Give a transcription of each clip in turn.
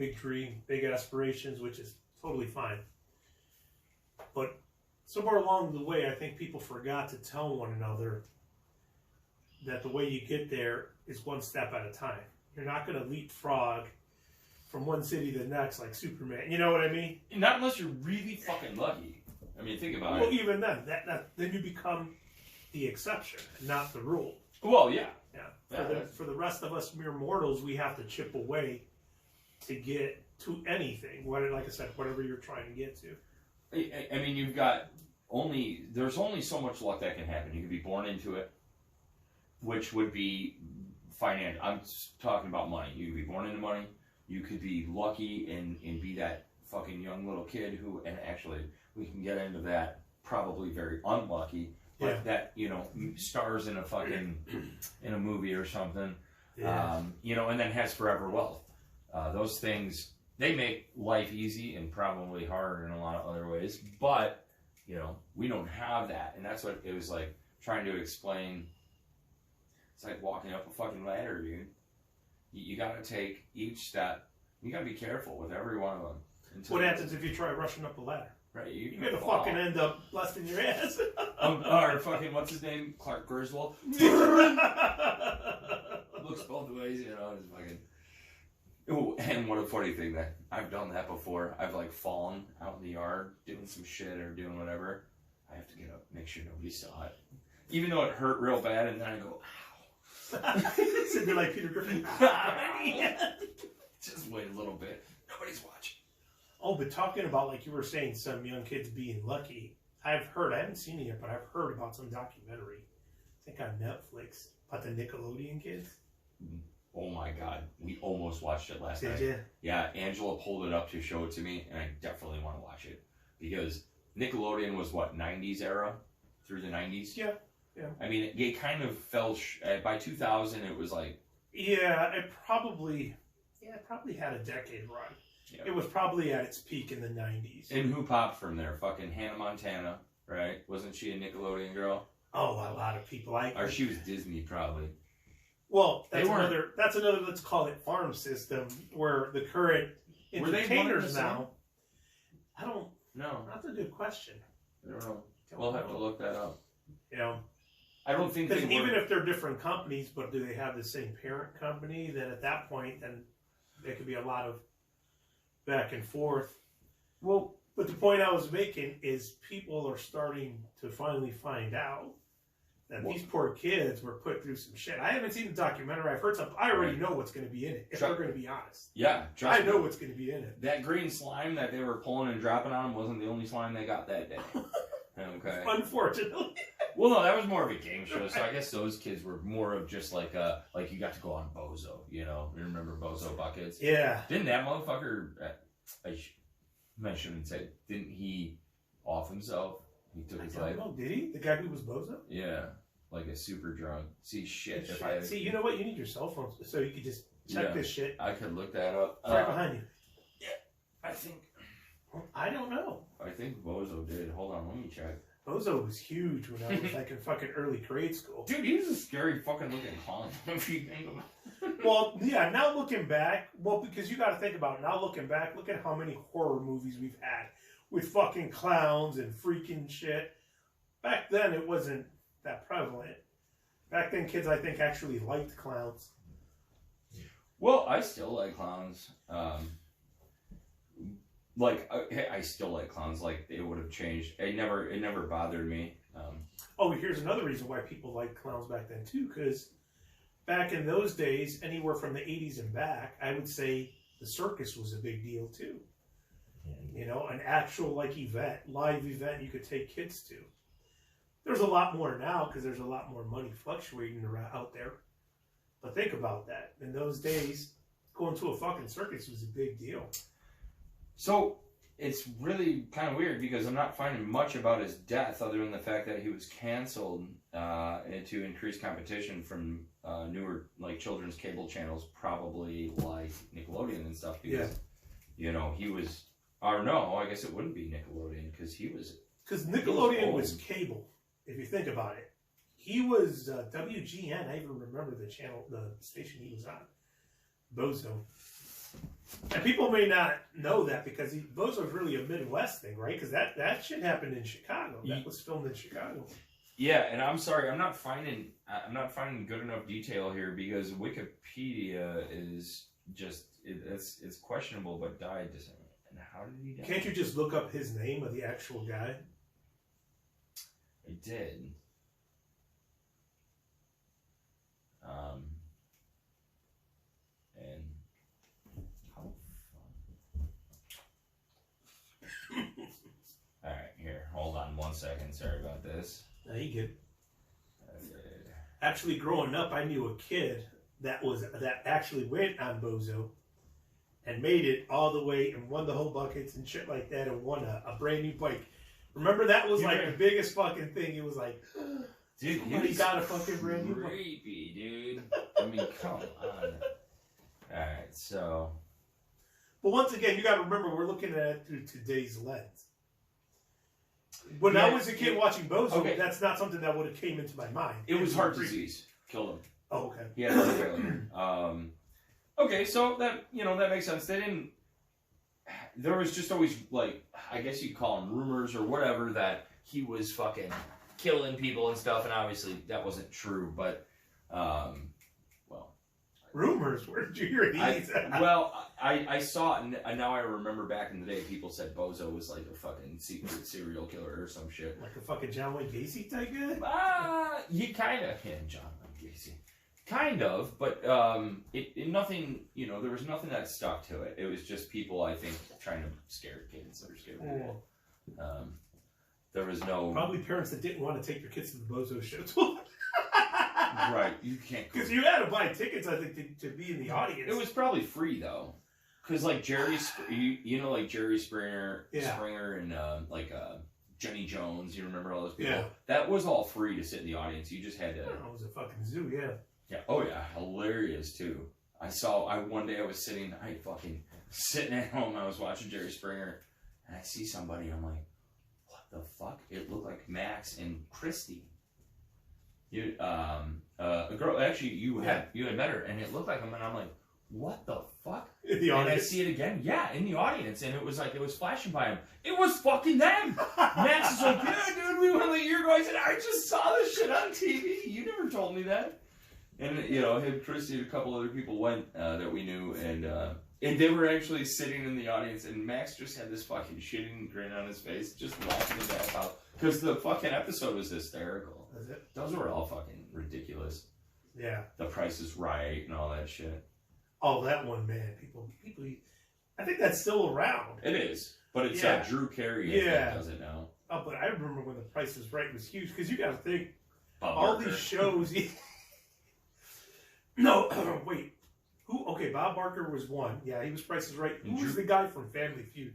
big dream, big aspirations, which is totally fine. But somewhere along the way, I think people forgot to tell one another that the way you get there is one step at a time. You're not going to leapfrog from one city to the next like Superman. You know what I mean? Not unless you're really fucking lucky. I mean, think about it. Well, even then, then you become the exception, not the rule. Well, yeah. For the rest of us mere mortals, we have to chip away to get to anything. Like I said, whatever you're trying to get to. I mean, there's only so much luck that can happen. You could be born into it, which would be financial. I'm talking about money. You could be born into money. You could be lucky and be that fucking young little kid who, and actually, we can get into that, probably very unlucky, but that, stars in a fucking, in a movie or something, and then has forever wealth. Those things, they make life easy and probably hard in a lot of other ways, but, we don't have that. And that's what it was like trying to explain. It's like walking up a fucking ladder, dude. You got to take each step. You got to be careful with every one of them. What happens if you try rushing up the ladder? Right, you're going to fucking end up busting your ass. Or fucking, what's his name? Clark Griswold. Looks both ways, it's fucking... Ooh, and what a funny thing that I've done that before. I've like fallen out in the yard doing some shit or doing whatever. I have to get up, make sure nobody saw it. Even though it hurt real bad, and then I go, ow. Sitting there like Peter Griffin. Just wait a little bit. Nobody's watching. Oh, but talking about, like you were saying, some young kids being lucky, I haven't seen it yet, but I've heard about some documentary, I think on Netflix, about the Nickelodeon kids. Oh my God. We almost watched it last night. Did you? Yeah, Angela pulled it up to show it to me, and I definitely want to watch it. Because Nickelodeon was what, 90s era? Through the 90s? Yeah. I mean, it kind of fell, by 2000, it was like... Yeah, it probably had a decade run. Yeah. It was probably at its peak in the 90s. And who popped from there? Fucking Hannah Montana, right? Wasn't she a Nickelodeon girl? Oh, a lot of people. Or she was Disney, probably. Well, that's another, let's call it farm system, where the current entertainers now... I don't know. That's a good question. I don't know. We'll have to look that up. I don't think because even if they're different companies, but do they have the same parent company? Then at that point, then there could be a lot of back and forth. Well, but the point I was making is people are starting to finally find out that these poor kids were put through some shit. I haven't seen the documentary. I've heard some. I already know what's going to be in it. If we're going to be honest. Yeah, I know what's going to be in it. That green slime that they were pulling and dropping on them wasn't the only slime they got that day. Okay. Unfortunately. Well, no, that was more of a game show, so I guess those kids were more of just like you got to go on Bozo, You remember Bozo Buckets? Yeah. Didn't that motherfucker, I shouldn't say, didn't he off himself? He took his life. Oh, did he? The guy who was Bozo? Yeah. Like a super drunk. See, shit. See, you know what? You need your cell phone so you could just check this shit. I could look that up. Right behind you. Yeah, I think. I don't know. I think Bozo did. Hold on, let me check. Bozo was huge when I was like in fucking early grade school. Dude, he was a scary fucking looking clown if you think about it. Well, yeah, now looking back, because you got to think about it. Now looking back, look at how many horror movies we've had with fucking clowns and freaking shit. Back then, it wasn't that prevalent. Back then, kids, I think, actually liked clowns. Well, I still like clowns. I still like clowns. Like, it would have changed. It never bothered me. Here's another reason why people liked clowns back then, too. Because back in those days, anywhere from the 80s and back, I would say the circus was a big deal, too. An actual, live event you could take kids to. There's a lot more now because there's a lot more money fluctuating around out there. But think about that. In those days, going to a fucking circus was a big deal. So, it's really kind of weird because I'm not finding much about his death other than the fact that he was canceled to increase competition from newer, children's cable channels, probably like Nickelodeon and stuff. Because, he was... Or no, I guess it wouldn't be Nickelodeon because he was... Because Nickelodeon was cable, if you think about it. He was WGN. I even remember the channel, the station he was on. Bozo. And people may not know that because Bozo's really a Midwest thing, right? Because that shit happened in Chicago. That was filmed in Chicago. Yeah, and I'm sorry, I'm not finding good enough detail here because Wikipedia is just it's questionable, but died. And how did he die? Can't you just look up his name of the actual guy? I did. And how fun. All right, here, hold on 1 second. Sorry about this. No, you good. Actually, growing up, I knew a kid that actually went on Bozo and made it all the way and won the whole buckets and shit like that and won a brand new bike. Remember that was like the biggest fucking thing. It was like, dude, he got a fucking brand new bike. Creepy, dude. I mean, come on. All right, so. But once again, you got to remember we're looking at it through today's lens. When I was a kid watching Bozo, that's not something that would have came into my mind. It was heart disease. Killed him. Oh, okay. He had heart failure. Okay, so that makes sense. There was just always, like, I guess you'd call them rumors or whatever, that he was fucking killing people and stuff, and obviously that wasn't true, but, well. Rumors? Where did you hear these? I saw it, and now I remember back in the day, people said Bozo was like a fucking secret serial killer or some shit. Like a fucking John Wayne Gacy type guy? You kind of, yeah, John Wayne Gacy. Kind of, but it nothing, there was nothing that stuck to it. It was just people, I think, trying to scare kids that are scared of it. There was no... Probably parents that didn't want to take your kids to the Bozo show. Right, you can't... Because you had to buy tickets, I think, to be in the audience. It was probably free, though. Because, like, Jerry... like Jerry Springer and, Jenny Jones, you remember all those people? Yeah. That was all free to sit in the audience. You just had to... It was a fucking zoo, yeah. Yeah. Oh yeah, hilarious too. One day I was sitting at home. I was watching Jerry Springer, and I see somebody. I'm like, what the fuck? It looked like Max and Christy. A girl. Actually, you had met her, and it looked like him. And I'm like, what the fuck? In the audience. And I see it again. Yeah, in the audience, and it was flashing by him. It was fucking them. Max is like, yeah, dude, we went a year ago. I said, I just saw this shit on TV. You never told me that. And, him, Christy, and a couple other people went that we knew, and they were actually sitting in the audience, and Max just had this fucking shitting grin on his face, just laughing his ass out, because the fucking episode was hysterical. Was it? Those were all fucking ridiculous. Yeah. The Price is Right and all that shit. Oh, that one, man. People, I think that's still around. It is, but it's Drew Carey, I think, does it now. Oh, but I remember when The Price is Right was huge, because you got to think, Bob all Barker. these shows... No, wait. Who? Okay, Bob Barker was one. Yeah, he was Price is Right. Who was the guy from Family Feud?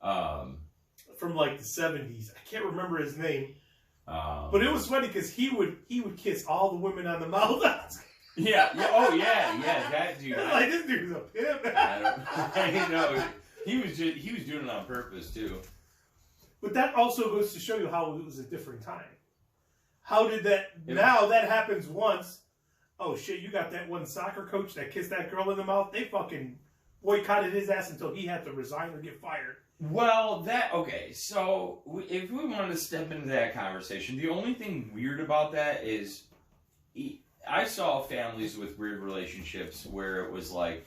From like the 70s. I can't remember his name. But it was funny because he would kiss all the women on the mouth. Yeah. Oh yeah. That dude. Like this dude's a pimp. I know. He was doing it on purpose too. But that also goes to show you how it was a different time. How did that? Now that happens once. Oh shit! You got that one soccer coach that kissed that girl in the mouth. They fucking boycotted his ass until he had to resign or get fired. Well, so if we wanted to step into that conversation, the only thing weird about that is I saw families with weird relationships where it was like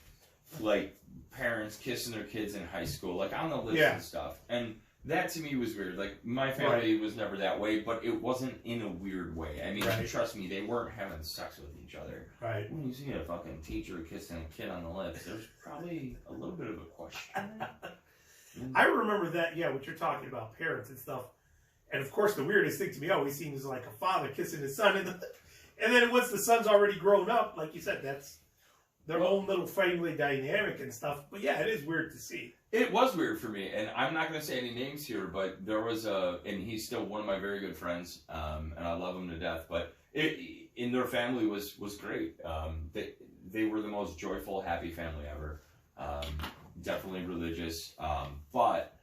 parents kissing their kids in high school, like on the list and stuff. And that to me was weird. Like my family was never that way, but it wasn't in a weird way. I mean, trust me, they weren't having sex with each other. Right. When you see a fucking teacher kissing a kid on the lips, there's probably a little bit of a question. I remember that, what you're talking about, parents and stuff. And of course, the weirdest thing to me always seems like a father kissing his son. And then once the son's already grown up, like you said, that's their own little family dynamic and stuff. But yeah, it is weird to see. It was weird for me. And I'm not going to say any names here, but there was and he's still one of my very good friends. And I love him to death. But in their family was great. They were the most joyful, happy family ever. Definitely religious. But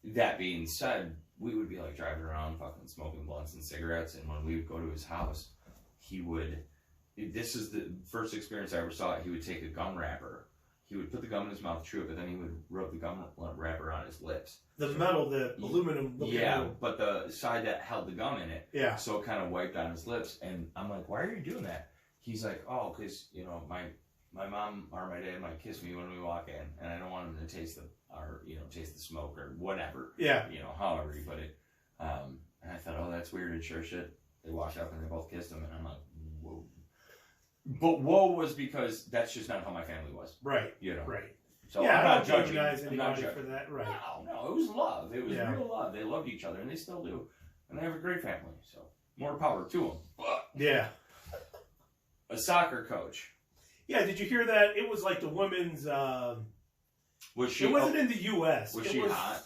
that being said, we would be like driving around fucking smoking blunts and cigarettes. And when we would go to his house, this is the first experience I ever saw it. He would take a gum wrapper. he would put the gum in his mouth, chew it, but then he would rub the gum wrapper on his lips. The metal, the aluminum. Yeah, but the side that held the gum in it. Yeah. So it kind of wiped on his lips. And I'm like, why are you doing that? He's like, oh, because, you know, my mom or my dad might kiss me when we walk in, and I don't want him to taste taste the smoke or whatever. Yeah. You know, however you put it. And I thought, oh, that's weird. And sure shit, they walked up and they both kissed him, and I'm like, whoa. But whoa was because that's just not how my family was. Right. You know. Right. So yeah, I'm not judging anybody for that. Right. No, it was love. It was real love. They loved each other, and they still do. And they have a great family. So more power to them. But yeah. A soccer coach. Yeah, did you hear that? It was like the women's. Was she? It wasn't in the U.S. Was she hot?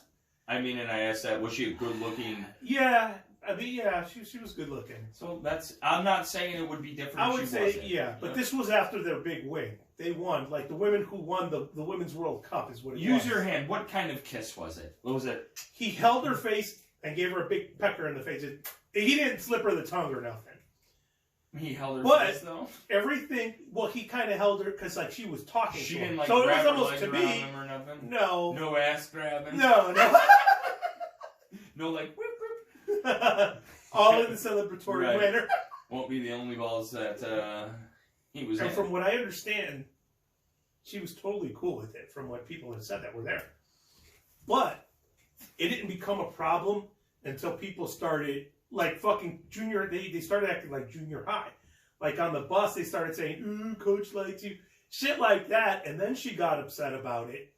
I mean, and I asked that. Was she a good-looking? Yeah, I mean, yeah, she was good-looking. So that's. I'm not saying it would be different. I would say, yeah, but this was after their big win. They won, like the women who won the Women's World Cup is what it was. Use your hand. What kind of kiss was it? What was it? He held her face and gave her a big pecker in the face. He didn't slip her the tongue or nothing. He held her face though. Everything. Well, he kind of held her because like she was talking. She to didn't him. like so grab it was her almost legs to around me. him or nothing. No. No ass grabbing. No. No like whip whip. All in the celebratory manner. Won't be the only balls that he was. And from what I understand, she was totally cool with it. From what people have said that were there, but it didn't become a problem until people started. Like fucking junior, they started acting like junior high. Like on the bus, they started saying, "Ooh, coach likes you," shit like that. And then she got upset about it.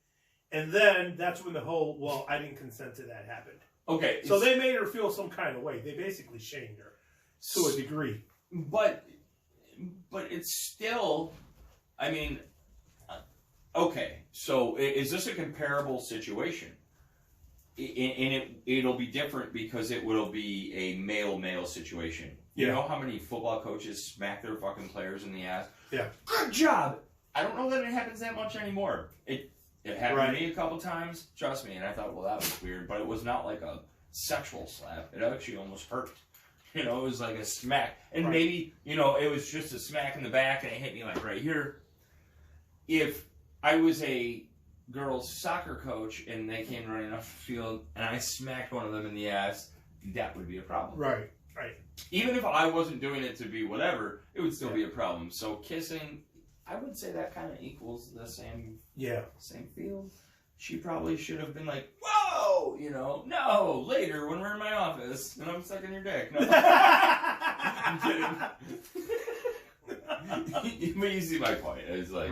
And then that's when the whole, well, I didn't consent to that happened. Okay. So they made her feel some kind of way. They basically shamed her to a degree. But it's still, I mean, okay. So is this a comparable situation? And it'll be different because it will be a male situation. You know how many football coaches smack their fucking players in the ass? Yeah. Good job! I don't know that it happens that much anymore. It happened to me a couple times, trust me, and I thought, well, that was weird, but it was not like a sexual slap. It actually almost hurt. You know, it was like a smack. And maybe, you know, it was just a smack in the back and it hit me like right here. If I was a girls' soccer coach and they came running off the field and I smacked one of them in the ass, that would be a problem. Right. Even if I wasn't doing it to be whatever, it would still be a problem. So kissing, I would say that kind of equals the same feel. She probably should have been like, whoa, you know, no, later when we're in my office and I'm sucking your dick. No. I'm kidding. But you see my point. It's like,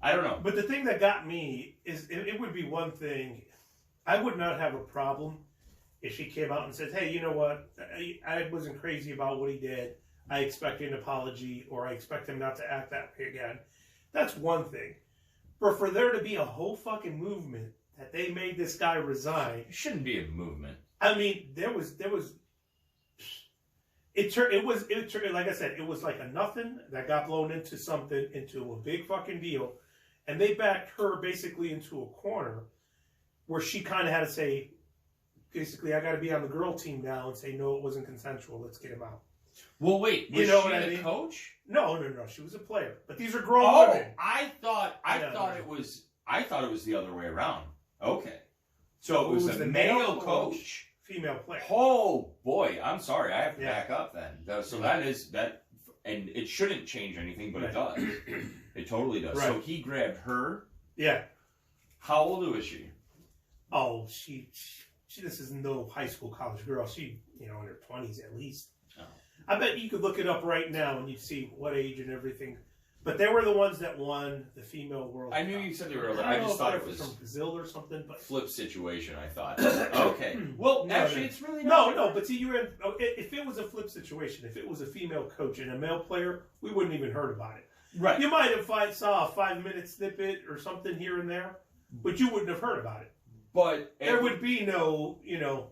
I don't know. But the thing that got me is it would be one thing. I would not have a problem if she came out and said, hey, you know what? I wasn't crazy about what he did. I expect an apology, or I expect him not to act that way again. That's one thing. But for there to be a whole fucking movement that they made this guy resign. It shouldn't be a movement. I mean, there was like I said, it was like a nothing that got blown into something, into a big fucking deal. And they backed her basically into a corner where she kind of had to say, basically, I got to be on the girl team now and say, no, it wasn't consensual. Let's get him out. Well, wait, was she the coach? No, she was a player. But these are grown women. I thought it was the other way around. Okay. So it was a male coach. Female player. Oh, boy. I'm sorry. I have to back up then. So that is that, and it shouldn't change anything, but it does. It totally does. Right. So he grabbed her. Yeah. How old was she? Oh, she this is no high school, college girl. She, in her 20s at least. Oh. I bet you could look it up right now and you'd see what age and everything. But they were the ones that won the female World Cup. I knew you said they were. I just thought it was from Brazil or something. But flip situation. I thought. Okay. Well, actually, it's really no. But see, if it was a flip situation, if it was a female coach and a male player, we wouldn't even heard about it. Right. You might have saw a 5-minute snippet or something here and there, but you wouldn't have heard about it. But there would be no,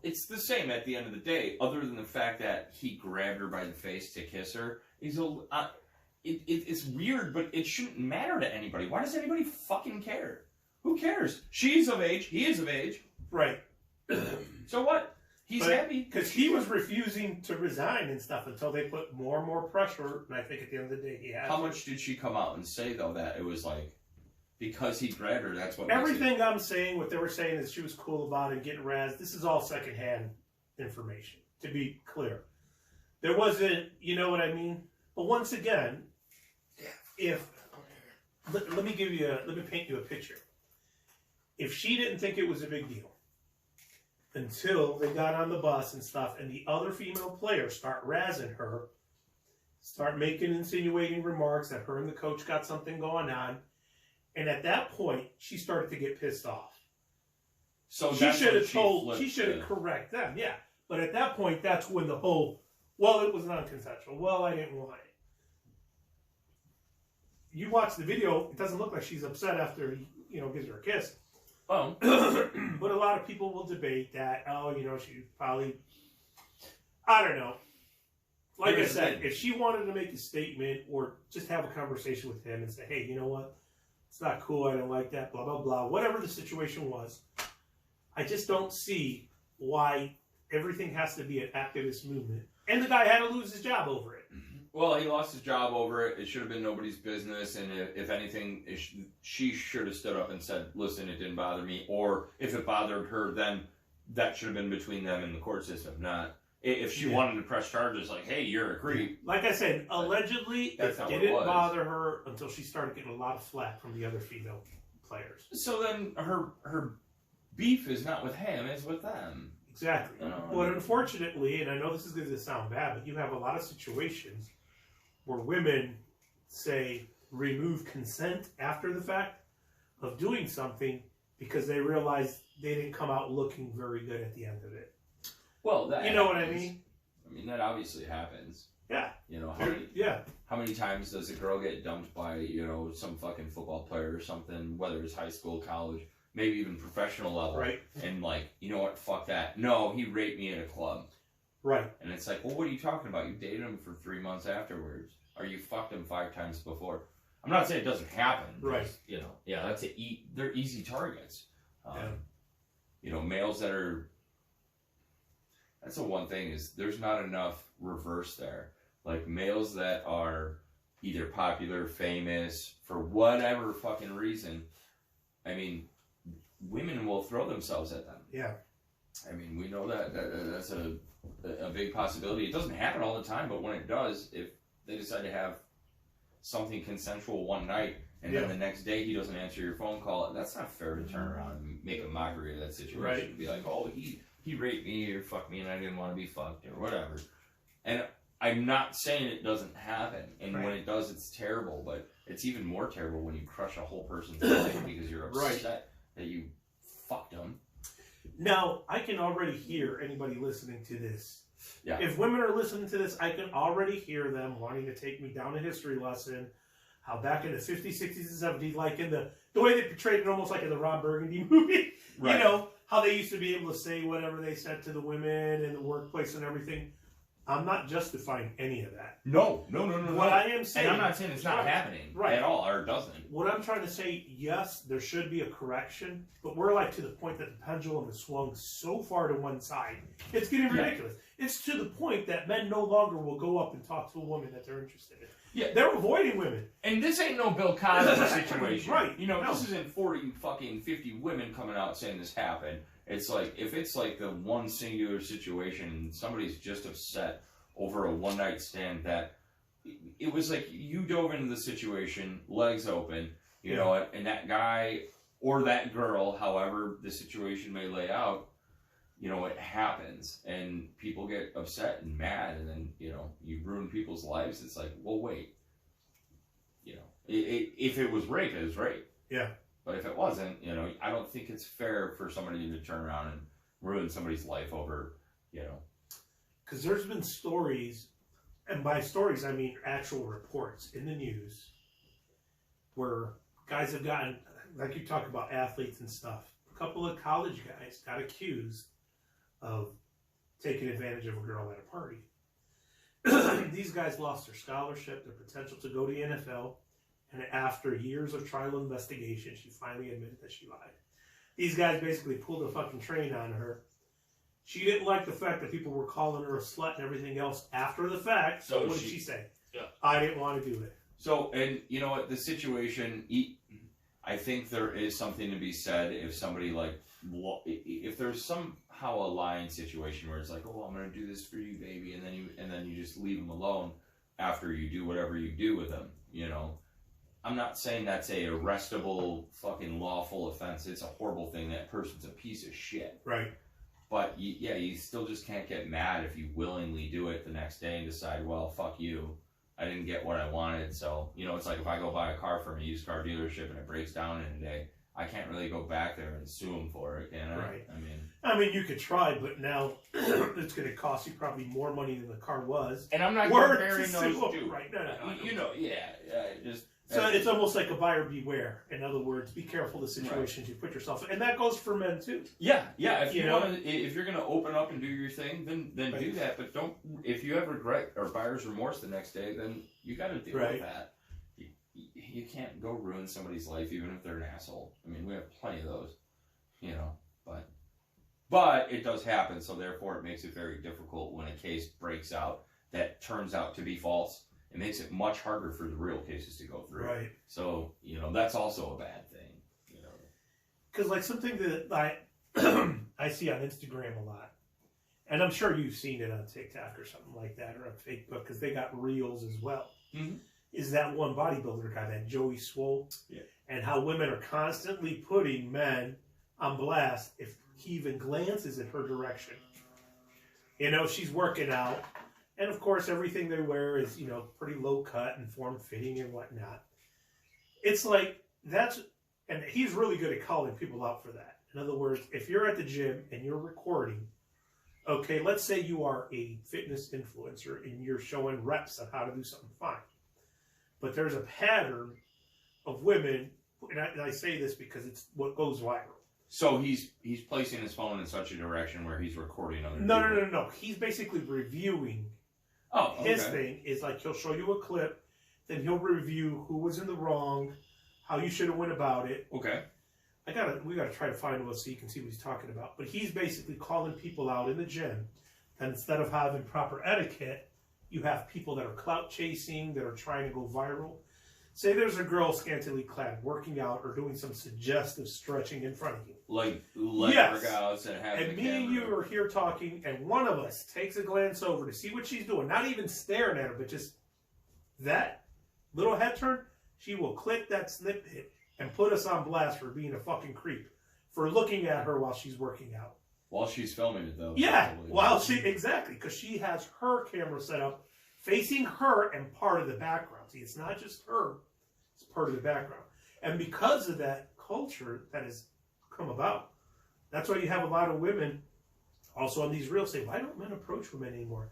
It's the same at the end of the day, other than the fact that he grabbed her by the face to kiss her. It's weird, but it shouldn't matter to anybody. Why does anybody fucking care? Who cares? She's of age. He is of age. Right. So what? He's happy. Because he was refusing to resign and stuff until they put more and more pressure. And I think at the end of the day, he had. How much did she come out and say, though, that it was like, because he grabbed her, that's what everything I'm saying, what they were saying is she was cool about it, getting razzed. This is all secondhand information, to be clear. There wasn't, you know what I mean? But once again, let me paint you a picture. If she didn't think it was a big deal until they got on the bus and stuff, and the other female players start razzing her, start making insinuating remarks that her and the coach got something going on, and at that point, she started to get pissed off. So she should have corrected them, yeah. But at that point, that's when the whole, well, it was non-consensual. Well, I didn't want it. You watch the video, it doesn't look like she's upset after he, gives her a kiss. Oh. But a lot of people will debate that, she probably, I don't know. Like I said, if she wanted to make a statement or just have a conversation with him and say, hey, you know what? It's not cool. I don't like that, blah, blah, blah. Whatever the situation was, I just don't see why everything has to be an activist movement. And the guy had to lose his job over it. Well, he lost his job over it. It should have been nobody's business. And if anything, she should have stood up and said, listen, it didn't bother me. Or if it bothered her, then that should have been between them and the court system. Not if she wanted to press charges like, hey, you're a creep. Like I said, allegedly, it didn't bother her until she started getting a lot of flack from the other female players. So then her beef is not with him, it's with them. Exactly. But unfortunately, and I know this is going to sound bad, but you have a lot of situations where women say remove consent after the fact of doing something because they realize they didn't come out looking very good at the end of it. Well, that you know what I mean? I mean, that obviously happens. Yeah. How many times does a girl get dumped by, some fucking football player or something, whether it's high school, college, maybe even professional level. Right. And you know what, fuck that. No, he raped me at a club. Right. And it's like, well, what are you talking about? You dated him for 3 months afterwards. Or you fucked him 5 times before. I'm not saying it doesn't happen. Right. Just, they're easy targets. Males that are, that's the one thing is there's not enough reverse there. Like males that are either popular, famous, for whatever fucking reason, I mean, women will throw themselves at them. Yeah. I mean, we know that's a big possibility. It doesn't happen all the time, but when it does, if they decide to have something consensual one night, and then the next day he doesn't answer your phone call, that's not fair to turn around and make a mockery of that situation. Right. And be like, oh, he raped me or fucked me and I didn't want to be fucked or whatever. And I'm not saying it doesn't happen, and when it does, it's terrible, but it's even more terrible when you crush a whole person's life because you're upset that you fucked them. Now, I can already hear anybody listening to this. Yeah. If women are listening to this, I can already hear them wanting to take me down a history lesson. How back in the 50s, 60s, and 70s, like in the way they portrayed it almost like in the Ron Burgundy movie. Right. How they used to be able to say whatever they said to the women in the workplace and everything. I'm not justifying any of that. No. What I am saying... And I'm not saying it's not happening at all, or it doesn't. What I'm trying to say, yes, there should be a correction, but we're to the point that the pendulum has swung so far to one side. It's getting ridiculous. It's to the point that men no longer will go up and talk to a woman that they're interested in. Yeah. They're avoiding women. And this ain't no Bill Cosby situation. Right. This isn't 40 fucking 50 women coming out saying this happened. It's like, if it's like the one singular situation and somebody's just upset over a one-night stand, that it was like you dove into the situation, legs open, and that guy or that girl, however the situation may lay out, it happens and people get upset and mad, and then, you ruin people's lives. It's like, well, wait, if it was rape, it was rape. Yeah. But if it wasn't, I don't think it's fair for somebody to turn around and ruin somebody's life over, Because there's been stories, and by stories I mean actual reports in the news, where guys have gotten, like you talk about athletes and stuff, a couple of college guys got accused of taking advantage of a girl at a party. These guys lost their scholarship, their potential to go to the NFL, and after years of trial investigation, she finally admitted that she lied. These guys basically pulled a fucking train on her. She didn't like the fact that people were calling her a slut and everything else after the fact. So what did she say? Yeah. I didn't want to do it. So, and you know what, the situation, I think there is something to be said if somebody like, if there's somehow a lying situation where it's like, oh, I'm gonna do this for you, baby, and then you just leave them alone after you do whatever you do with them. You know, I'm not saying that's a arrestable fucking lawful offense. It's a horrible thing. That person's a piece of shit. Right. But you still just can't get mad if you willingly do it the next day and decide, well, fuck you. I didn't get what I wanted. So, you know, it's like if I go buy a car from a used car dealership and it breaks down in a day, I can't really go back there and sue them for it, can I? Right. I mean, you could try, but now it's going to cost you probably more money than the car was. And I'm not comparing those two. Right. No, you know, just... So it's almost like a buyer beware. In other words, be careful of the situations you put yourself in. And that goes for men too. Yeah. If you're gonna open up and do your thing, then do that. But don't. If you have regret or buyer's remorse the next day, then you got to deal with that. You can't go ruin somebody's life even if they're an asshole. I mean, we have plenty of those, you know. But it does happen. So therefore, it makes it very difficult when a case breaks out that turns out to be false. It makes it much harder for the real cases to go through. Right. So, you know, that's also a bad thing. You know, because like something that I see on Instagram a lot, and I'm sure you've seen it on TikTok or something like that, or on Facebook, because they got reels as well. Mm-hmm. Is that one bodybuilder guy, that Joey Swole, and how women are constantly putting men on blast if he even glances in her direction. You know, she's working out. And of course, everything they wear is, you know, pretty low cut and form fitting and whatnot. It's like, and he's really good at calling people out for that. In other words, if you're at the gym and you're recording, okay, let's say you are a fitness influencer and you're showing reps on how to do something fine. But there's a pattern of women, and I say this because it's what goes viral. So he's placing his phone in such a direction where he's recording other people. No. He's basically reviewing. Okay. His thing is like he'll show you a clip, then he'll review who was in the wrong, how you should have went about it. Okay. We gotta try to find one so you can see what he's talking about. But he's basically calling people out in the gym, and instead of having proper etiquette, you have people that are clout chasing, that are trying to go viral. Say there's a girl scantily clad working out or doing some suggestive stretching in front of you. Like workouts and having and me and you are here talking, and one of us takes a glance over to see what she's doing. Not even staring at her, but just that little head turn. She will click that snippet and put us on blast for being a fucking creep. For looking at her while she's working out. While she's filming it, though. Yeah, exactly. Because she has her camera set up facing her and part of the background. See, it's not just her. It's part of the background. And because of that culture that has come about, that's why you have a lot of women also on these reels say, why don't men approach women anymore?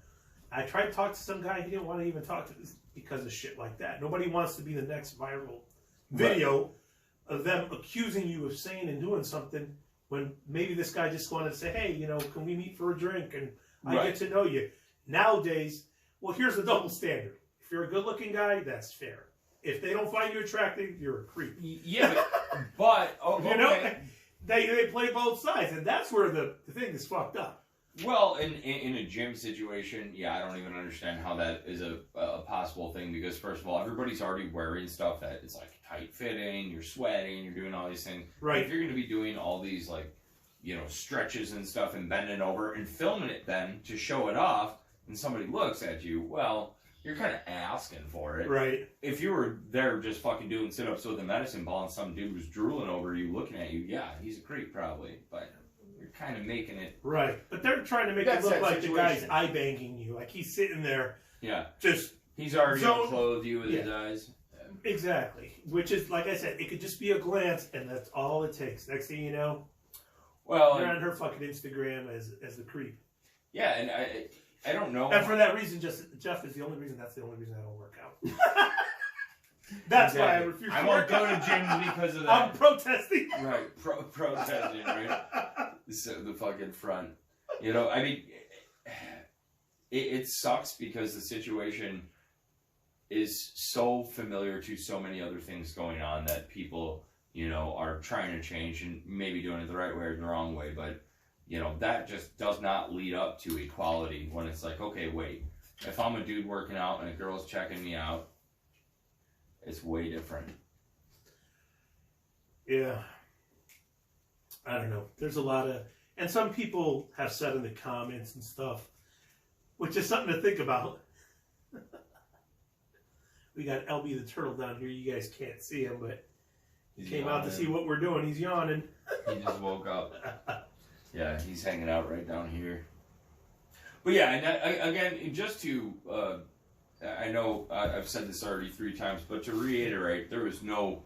I tried to talk to some guy, he didn't want to even talk to us because of shit like that. Nobody wants to be the next viral video of them accusing you of saying and doing something when maybe this guy just wanted to say, hey, you know, can we meet for a drink and I get to know you. Nowadays, well, here's the double standard. If you're a good-looking guy, that's fair. If they don't find you attractive, you're a creep. Yeah, but you know, they play both sides, and that's where the thing is fucked up. Well, in a gym situation, I don't even understand how that is a possible thing because, first of all, everybody's already wearing stuff that is like tight fitting, you're sweating, you're doing all these things. Right. If you're going to be doing all these, like, you know, stretches and stuff and bending over and filming it then to show it off, and somebody looks at you, well, you're kind of asking for it. Right. If you were there just fucking doing sit-ups with a medicine ball and some dude was drooling over you looking at you, he's a creep probably, but you're kind of making it... Right. But they're trying to make it look like the guy's eye-banging you. Like he's sitting there. Yeah. Just... He's already going to clothe you with his eyes. Exactly. Which is, like I said, it could just be a glance, and that's all it takes. Next thing you know, you're on her fucking Instagram as the creep. Yeah, and I don't know. And for that reason, Jeff is the only reason. That's the only reason I don't work out. That's why I refuse to work out. I won't go to gyms because of that. I'm protesting. Right, protesting, right? So the fucking front. You know, I mean, it sucks because the situation is so familiar to so many other things going on that people, you know, are trying to change and maybe doing it the right way or the wrong way, but you know, that just does not lead up to equality when it's like, okay, wait, if I'm a dude working out and a girl's checking me out, it's way different. Yeah. I don't know. There's a lot of, and some people have said in the comments and stuff, which is something to think about. We got LB the turtle down here. You guys can't see him, but he came out to see what we're doing. He's yawning. He just woke up. Yeah, he's hanging out right down here. But yeah, and again, just to, I know I've said this already 3 times, but to reiterate, there is no,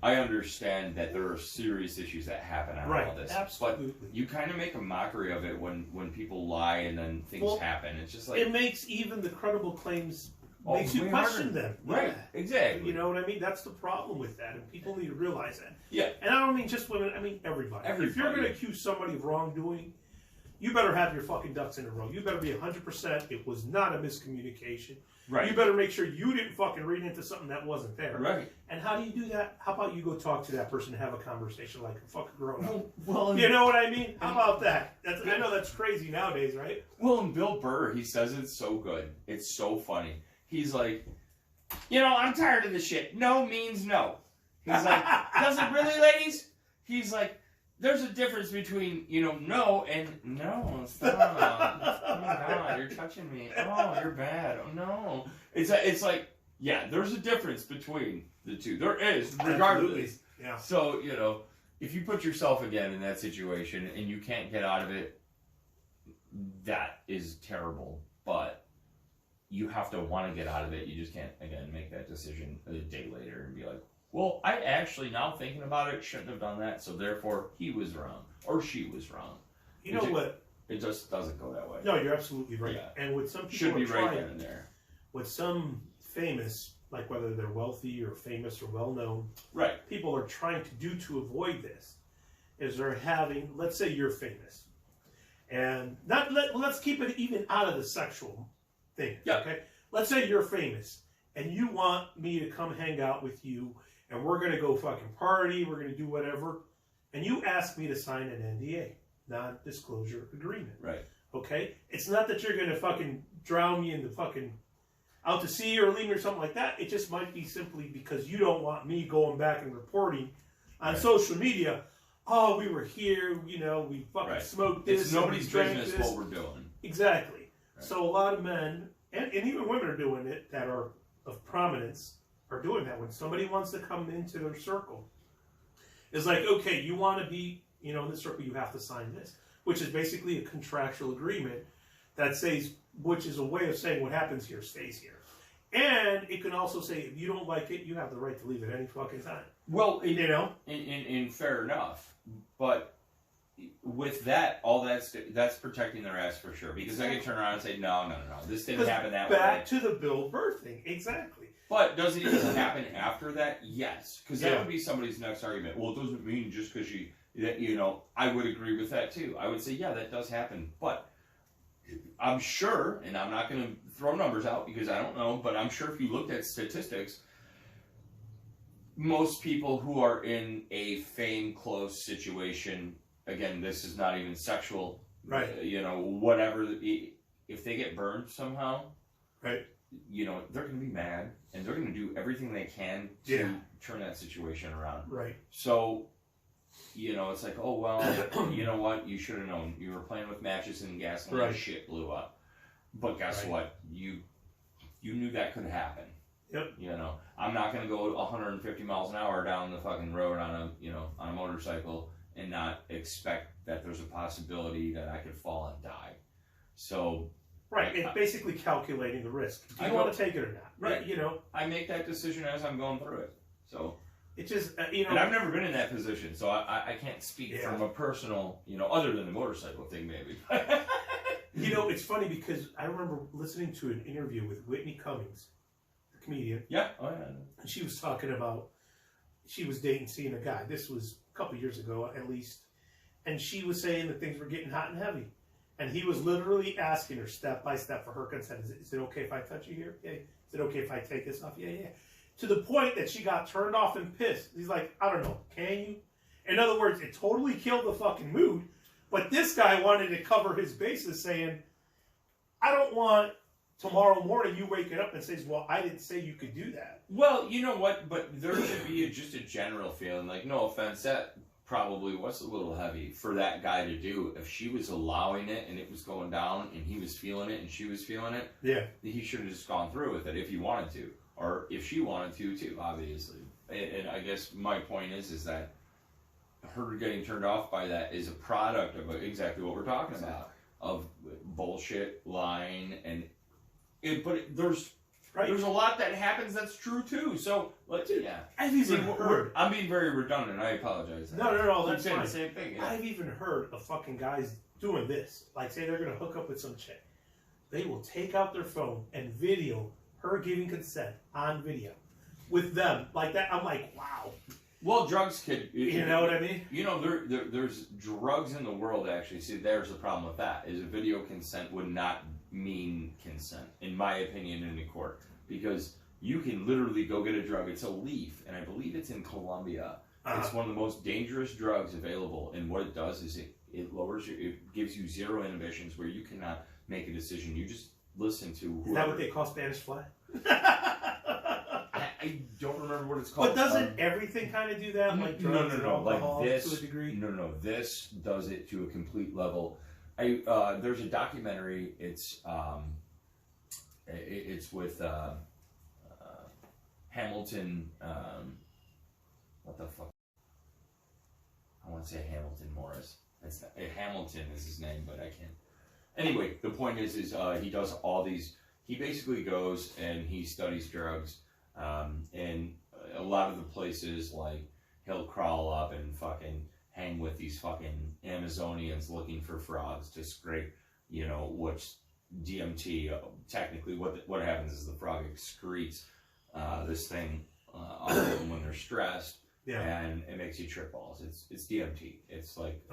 I understand that there are serious issues that happen out of all this. Absolutely. But you kind of make a mockery of it when people lie and then things happen. It's just like... It makes even the credible claims, makes you question them. Right, yeah. Exactly. You know what I mean? That's the problem with that, and people need to realize that. Yeah. And I don't mean just women, I mean everybody. If you're going to accuse somebody of wrongdoing, you better have your fucking ducks in a row. You better be 100% it was not a miscommunication. Right. You better make sure you didn't fucking read into something that wasn't there. Right. And how do you do that? How about you go talk to that person and have a conversation like a fucking grown up? Well, you know what I mean? How about that? I know that's crazy nowadays, right? Well, and Bill Burr, he says it's so good. It's so funny. He's like, you know, I'm tired of this shit. No means no. He's like, does it really, ladies? He's like, there's a difference between, you know, no and no, stop. Oh my God, you're touching me. Oh, you're bad. Oh no. It's like, yeah, there's a difference between the two. There is, regardless. Absolutely. Yeah. So, you know, if you put yourself again in that situation and you can't get out of it, that is terrible. But you have to want to get out of it. You just can't, again, make that decision a day later and be like, well, I actually, now thinking about it, shouldn't have done that, so therefore he was wrong, or she was wrong. You know what? It just doesn't go that way. No, you're absolutely right. Yeah. And with some people should be right then and there. With some famous, like whether they're wealthy or famous or well-known, right? People are trying to do to avoid this, is they're having, let's say you're famous, and let's keep it even out of the sexual thing. Yeah. Okay. Let's say you're famous, and you want me to come hang out with you. And we're going to go fucking party, we're going to do whatever. And you ask me to sign an NDA, non-disclosure agreement. Right. Okay? It's not that you're going to fucking drown me in the fucking out to sea or leave me or something like that. It just might be simply because you don't want me going back and reporting on social media, oh, we were here, you know, we fucking smoked this. It's nobody's business what we're doing. Exactly. Right. So a lot of men, and even women are doing it that are of prominence, are doing that. When somebody wants to come into their circle, it's like, okay, you want to be, you know, in the circle, you have to sign this, which is basically a contractual agreement that says, which is a way of saying what happens here stays here. And it can also say, if you don't like it, you have the right to leave at any fucking time. Well, you know, in fair enough, but with that, all that's protecting their ass for sure, because they can turn around and say, no, this didn't happen that way. Back to the Bill Burr thing, exactly. But does it even happen after that? Yes, because that would be somebody's next argument. Well, it doesn't mean just because you know, I would agree with that too. I would say, yeah, that does happen. But I'm sure, and I'm not going to throw numbers out because I don't know, but I'm sure if you looked at statistics, most people who are in a fame-close situation, again, this is not even sexual, right? You know, whatever, if they get burned somehow, right? You know, they're going to be mad, and they're going to do everything they can to turn that situation around. Right. So, you know, it's like, oh, well, you know what? You should have known. You were playing with matches and gasoline and shit blew up. But guess what? You knew that could happen. Yep. You know, I'm not going to go 150 miles an hour down the fucking road on a motorcycle and not expect that there's a possibility that I could fall and die. So... Right, it's basically calculating the risk. Do you want to take it or not? Right. You know, I make that decision as I'm going through it. So it just, you know. And I've never been in that position, so I can't speak from a personal, you know, other than the motorcycle thing, maybe. You know, it's funny because I remember listening to an interview with Whitney Cummings, the comedian. Yeah. Oh, yeah. And she was talking about, she was seeing a guy. This was a couple years ago, at least. And she was saying that things were getting hot and heavy. And he was literally asking her step by step for her consent. Is it okay if I touch you here? Yeah. Is it okay if I take this off? Yeah. To the point that she got turned off and pissed. He's like, I don't know, can you? In other words, it totally killed the fucking mood. But this guy wanted to cover his bases saying, I don't want tomorrow morning you wake it up and says, well, I didn't say you could do that. Well, you know what? But there should be just a general feeling. Like, no offense, that probably was a little heavy for that guy to do. If she was allowing it and it was going down and he was feeling it and she was feeling it, yeah, he should have just gone through with it if he wanted to. Or if she wanted to, too, obviously. And I guess my point is that her getting turned off by that is a product of exactly what we're talking about. Of bullshit, lying, and... there's a lot that happens that's true too. So yeah, I've even heard. I'm being very redundant. I apologize. No. That's saying fine. the same thing. Yeah. I've even heard of fucking guys doing this. Like, say they're gonna hook up with some chick, they will take out their phone and video her giving consent on video with them like that. I'm like, wow. Well, drugs could. You know what I mean? You know, there's drugs in the world. Actually, see, there's the problem with that. Is a video consent would not mean consent, in my opinion, in a court, because you can literally go get a drug. It's a leaf, and I believe it's in Colombia. It's one of the most dangerous drugs available, and what it does is it lowers it gives you zero inhibitions where you cannot make a decision. You just listen to whoever. Is that what they call Spanish fly? I don't remember what it's called. But doesn't everything kind of do that? Like drugs and alcohol, like this, to a degree? No. This does it to a complete level. There's a documentary. It's with Hamilton. What the fuck? I want to say Hamilton Morris. It's not, Hamilton is his name, but I can't. Anyway, the point is he does all these. He basically goes and he studies drugs, and a lot of the places, like, he'll crawl up and fucking hang with these fucking Amazonians looking for frogs to scrape, which DMT, technically what happens is the frog excretes this thing off of them when they're stressed, and it makes you trip balls. It's DMT. It's like,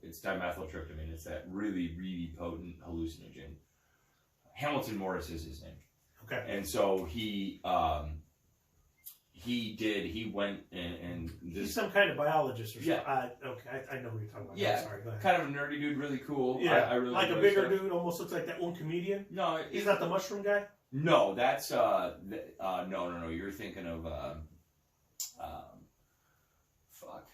it's dimethyltryptamine. It's that really, really potent hallucinogen. Hamilton Morris is his name. Okay. And so he went and this, he's some kind of biologist or something. Yeah. Okay, I know what you're talking about. Yeah. Sorry, go ahead. Kind of a nerdy dude, really cool. Yeah. I really like a enjoy bigger stuff. dude, almost looks like that one comedian. No, he's not the mushroom guy. No, that's no. You're thinking of fuck.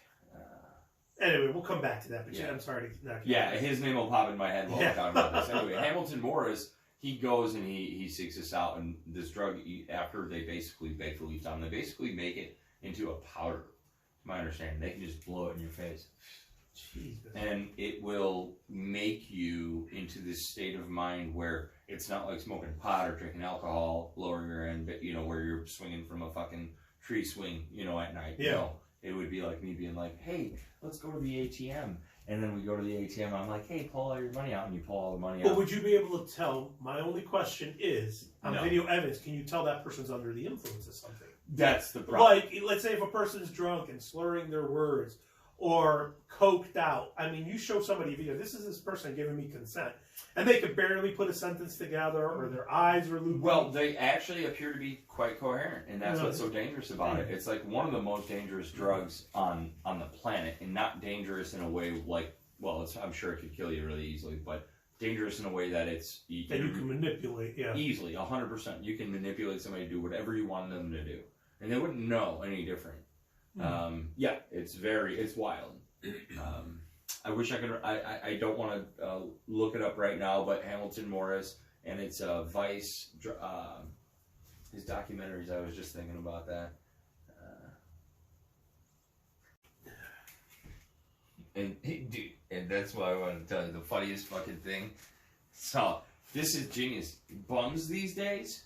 Anyway, we'll come back to that. But yeah, I'm sorry to not. Yeah, his name will pop in my head while we're talking about this. Anyway, Hamilton Morris. He goes and he seeks this out, and this drug, after they basically bake the leaf down, they basically make it into a powder. To my understanding, they can just blow it in your face. Jesus. And it will make you into this state of mind where it's not like smoking pot or drinking alcohol, lower your end, but where you're swinging from a fucking tree swing, at night. Yeah. No, it would be like me being like, hey, let's go to the ATM. And then we go to the ATM. I'm like, hey, pull all your money out. And you pull all the money out. But would you be able to tell? My only question is, on video evidence, can you tell that person's under the influence of something? That's the problem. Like, let's say if a person's drunk and slurring their words or coked out. I mean, you show somebody a video, this is this person giving me consent, and they could barely put a sentence together, or their eyes are loopy. Well, they actually appear to be quite coherent, and that's what's so dangerous about it. It's like one of the most dangerous drugs on the planet, and not dangerous in a way like, well, I'm sure it could kill you really easily, but dangerous in a way that it's... That you can manipulate, Easily, 100%. You can manipulate somebody to do whatever you want them to do, and they wouldn't know any different. Yeah, it's wild. I wish I could. I don't want to look it up right now, but Hamilton Morris, and it's Vice. His documentaries. I was just thinking about that. And dude, and that's why I want to tell you the funniest fucking thing. So this is genius. Bums these days.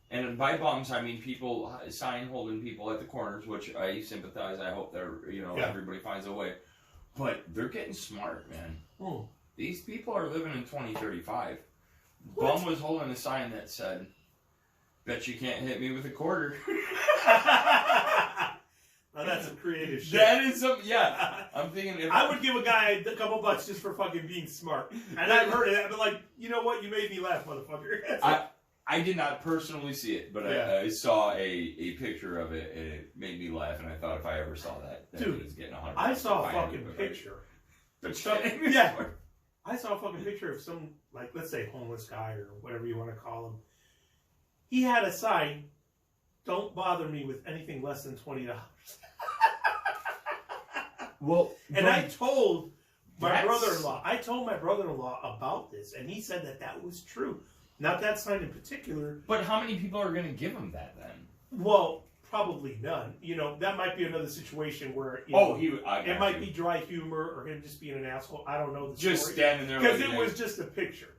And by bums, I mean people, sign holding people at the corners, which I sympathize. I hope they're, everybody finds a way. But they're getting smart, man. These people are living in 2035. Bum was holding a sign that said, bet you can't hit me with a quarter. Now that's some creative shit. That is some, I'm thinking... I would give a guy a couple bucks just for fucking being smart. And I've heard of that, but like, you know what? You made me laugh, motherfucker. I did not personally see it, but I saw a picture of it, and it made me laugh, and I thought if I ever saw that, dude, was getting 100. I saw a fucking picture. But I saw a fucking picture of some, like, let's say homeless guy or whatever you want to call him. He had a sign, "Don't bother me with anything less than $20." Well, and I told my brother-in-law about this, and he said that was true. Not that sign in particular. But how many people are going to give him that then? Well, probably none. That might be another situation where it might be dry humor or him just being an asshole. I don't know the story. Just standing there because it was just a picture.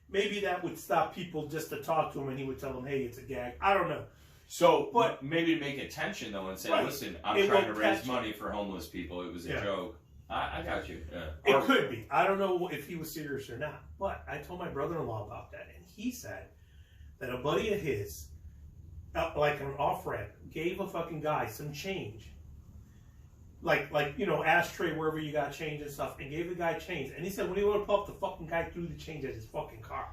Maybe that would stop people just to talk to him, and he would tell them, "Hey, it's a gag." I don't know. So, but maybe to make attention though, and say, "Listen, I'm trying to raise money for homeless people. It was a joke." I got you. It could be. I don't know if he was serious or not. But I told my brother-in-law about that, and he said that a buddy of his, like an off-ramp, gave a fucking guy some change. Like ashtray, wherever you got change and stuff, and gave the guy change. And he said when he went to pull up, the fucking guy threw the change at his fucking car.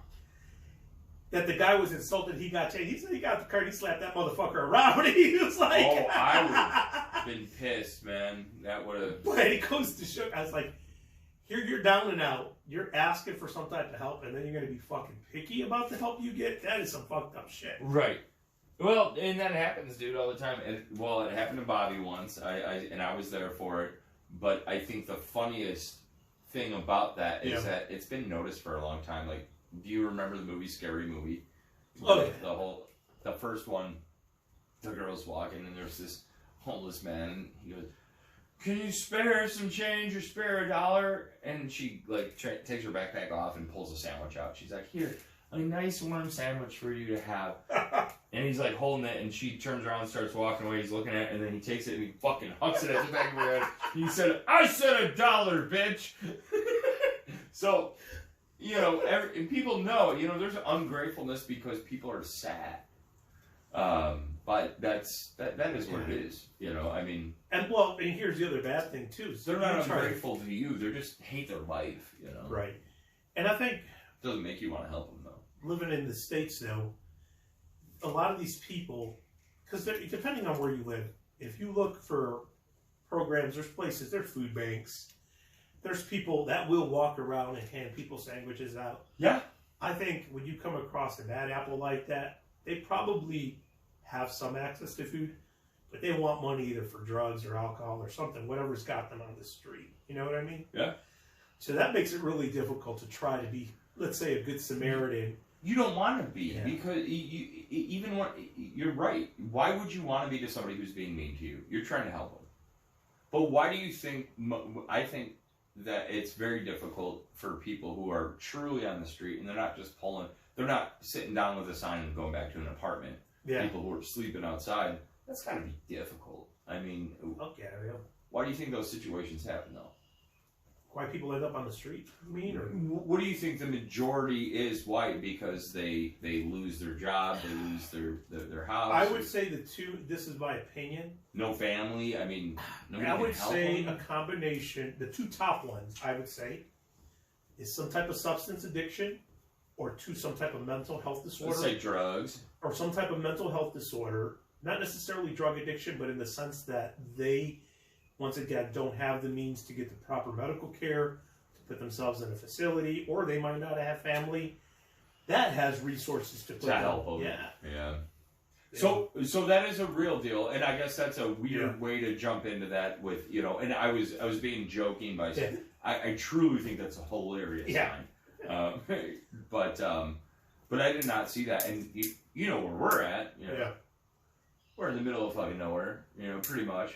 That the guy was insulted, he got change. He said he got the car, and he slapped that motherfucker around, and he was like... Oh, I would have been pissed, man. That would have... But he goes to show, I was like, here you're down and out, you're asking for some type of help, and then you're going to be fucking picky about the help you get? That is some fucked up shit. Right. Well, and that happens, dude, all the time. It happened to Bobby once, and I was there for it. But I think the funniest thing about that is that it's been noticed for a long time. Like, do you remember the movie Scary Movie? Oh, the first one, the girl's walking, and there's this homeless man, and he goes, "Can you spare some change or spare $1?" And she, like, takes her backpack off and pulls a sandwich out. She's like, "Here, a nice warm sandwich for you to have." And he's like holding it, and she turns around and starts walking away. He's looking at it, and then he takes it and he fucking hucks it at the back of her head. He said, "I said $1, bitch." So, and people know, there's ungratefulness because people are sad. But that is what it is, I mean. And here's the other bad thing too. They're not ungrateful to you. They just hate their life, Right. And I think. It doesn't make you want to help them though. Living in the States though, a lot of these people, because depending on where you live, if you look for programs, there's food banks. There's people that will walk around and hand people sandwiches out. Yeah. I think when you come across a bad apple like that, they probably have some access to food, but they want money either for drugs or alcohol or something, whatever's got them on the street. You know what I mean? Yeah. So that makes it really difficult to try to be, let's say, a good Samaritan. You don't want to be, because you're right. Why would you want to be to somebody who's being mean to you? You're trying to help them. But why do you think, I think that it's very difficult for people who are truly on the street, and they're not not sitting down with a sign and going back to an apartment. Yeah. People who are sleeping outside, that's got to be difficult. I mean, why do you think those situations happen, though? Why people end up on the street, you mean? Or? What do you think the majority is? Why? Because they lose their job, they lose their house. I would say this is my opinion. No family, I mean, nobody I would can help say them. a combination, the two top ones, I would say, is some type of substance addiction or some type of mental health disorder. Let's say drugs. Or some type of mental health disorder. Not necessarily drug addiction, but in the sense that they, once again, don't have the means to get the proper medical care, to put themselves in a facility, or they might not have family that has resources to put them. Help them. Yeah. So that is a real deal, and I guess that's a weird way to jump into that with, and I was being joking by saying, I truly think that's a hilarious sign. But I did not see that, and you know where we're at, we're in the middle of fucking nowhere, pretty much,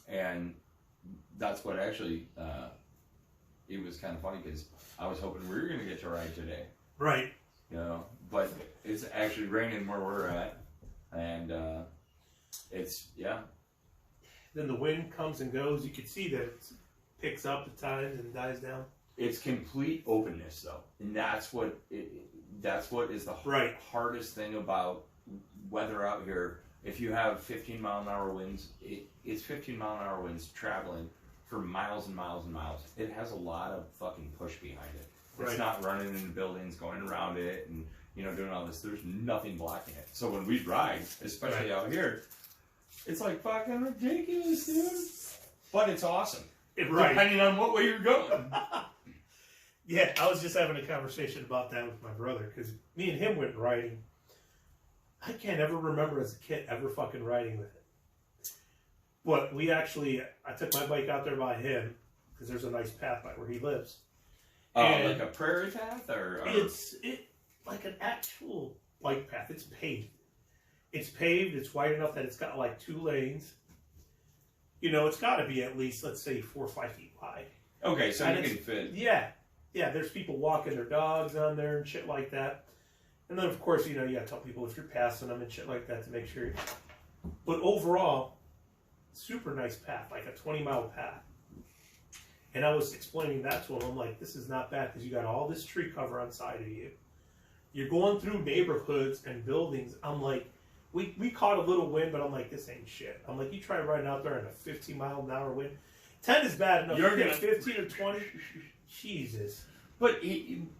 and that's what actually, it was kind of funny, because I was hoping we were going to get to ride today. Right. But it's actually raining where we're at, and it's, Then the wind comes and goes. You can see that it picks up at times and dies down. It's complete openness, though, and that's what is the hardest thing about weather out here. If you have 15-mile-an-hour winds, it's 15-mile-an-hour winds traveling for miles and miles and miles. It has a lot of fucking push behind it. It's not running into buildings, going around it, and doing all this. There's nothing blocking it. So when we ride, especially out here, it's like fucking ridiculous, dude. But it's awesome. Depending on what way you're going. Yeah, I was just having a conversation about that with my brother, because me and him went riding. I can't ever remember as a kid ever fucking riding with it. But I took my bike out there by him, because there's a nice path by where he lives. Like a prairie path? Or... It's like an actual bike path. It's paved. It's wide enough that it's got like 2 lanes. You know, it's got to be at least, let's say, 4 or 5 feet wide. Okay, so you can fit. Yeah. Yeah, there's people walking their dogs on there and shit like that. And then, of course, you know, you got to tell people if you're passing them and shit like that to make sure. But overall, super nice path, like a 20-mile path. And I was explaining that to him. I'm like, this is not bad because you got all this tree cover on side of you. You're going through neighborhoods and buildings. I'm like, we caught a little wind, but I'm like, this ain't shit. I'm like, you try riding out there in a 15-mile-an-hour wind. 10 is bad enough. You're getting 15 or 20. Jesus. But,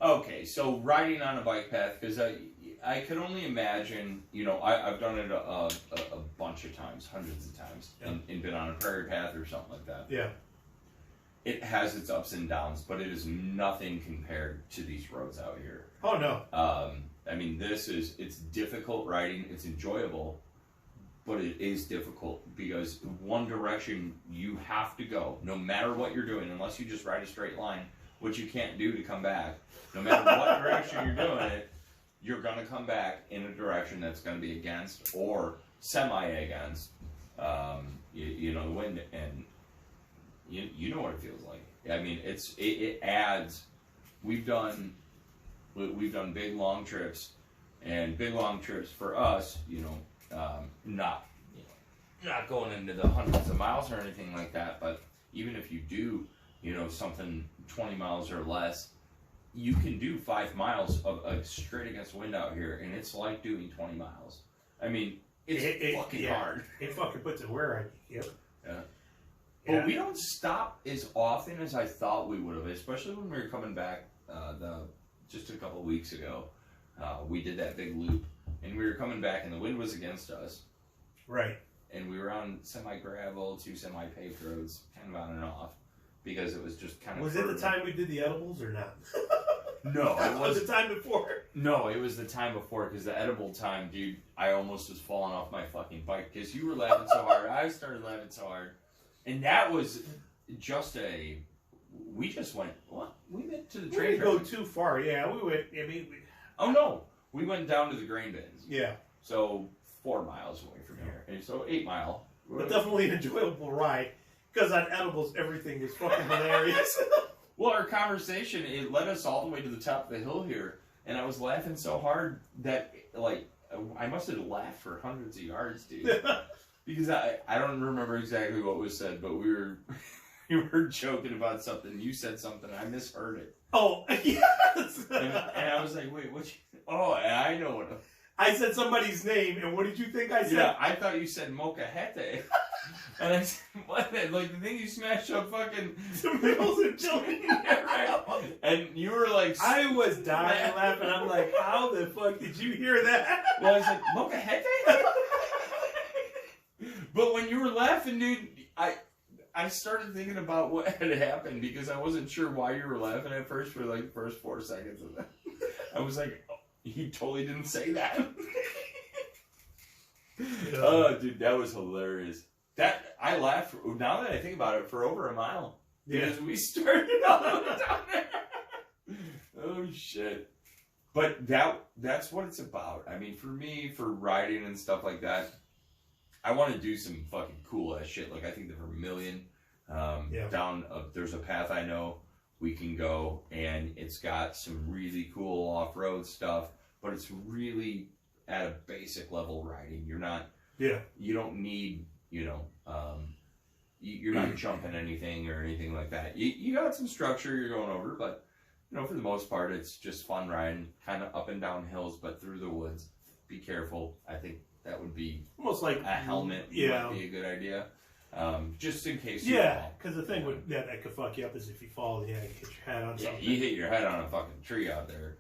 okay, so riding on a bike path, because I could only imagine, you know, I've done it a bunch of times, hundreds of times, and been on a prairie path or something like that. Yeah. It has its ups and downs, but it is nothing compared to these roads out here. Oh, no. I mean, it's difficult riding, it's enjoyable, but it is difficult because one direction you have to go, no matter what you're doing, unless you just ride a straight line, which you can't do to come back. No matter what direction you're doing it, you're going to come back in a direction that's going to be against or semi-against, you know, the wind, and you know what it feels like. I mean, it adds. We've done big long trips, and big long trips for us, you know, not going into the hundreds of miles or anything like that, but even if you do, you know, something 20 miles or less, you can do 5 miles of straight against wind out here, and it's like doing 20 miles. I mean, it's fucking hard. It fucking puts it where I yep. Yeah. But we don't stop as often as I thought we would have, especially when we were coming back just a couple of weeks ago. We did that big loop, and we were coming back, and the wind was against us. Right. And we were on semi-gravel to semi-paved roads, kind of on and off, because it was just kind of... Was it the time we did the edibles or not? No, it was the time before. No, it was the time before, because the edible time, dude, I almost was falling off my fucking bike, because you were laughing so hard, I started laughing so hard, and that was just we just went, what? We went to the train. We didn't go too far, yeah, we went, Oh no, we went down to the grain bins. Yeah. So 4 miles away from here, and so 8 mile. But definitely an enjoyable ride, because on edibles, everything is fucking hilarious. Well, our conversation, it led us all the way to the top of the hill here, and I was laughing so hard that, like, I must have laughed for hundreds of yards, dude. Because I don't remember exactly what was said, but we were joking about something. You said something, I misheard it. Oh, yes! And I was like, wait, what you... Oh, and I know what... I said somebody's name, and what did you think I said? Yeah, I thought you said Mocajete. And I said, what? Like, the thing you smashed up fucking... Tomatoes and chili. Yeah, right. And you were like... I was dying laughing. I'm like, how the fuck did you hear that? Well, I was like, Mocajete? But when you were laughing, dude, I started thinking about what had happened, because I wasn't sure why you were laughing at first for, like, the first 4 seconds of that. I was like... He totally didn't say that. Oh, dude, that was hilarious. That I laughed. Now that I think about it, for over a mile, because we started all the way down there. Oh shit! But that's what it's about. I mean, for me, for riding and stuff like that, I want to do some fucking cool ass shit. Like I think the Vermilion, down. There's a path I know we can go, and it's got some really cool off-road stuff. But it's really at a basic level riding. You're not. Yeah. You don't need. You know. You're not jumping anything or anything like that. You got some structure you're going over, but you know, for the most part, it's just fun riding, kind of up and down hills, but through the woods. Be careful. I think that would be almost like a helmet. Might be a good idea. Just in case. Yeah, because the thing that could fuck you up is if you fall, you hit your head on something. Yeah, you hit your head on a fucking tree out there.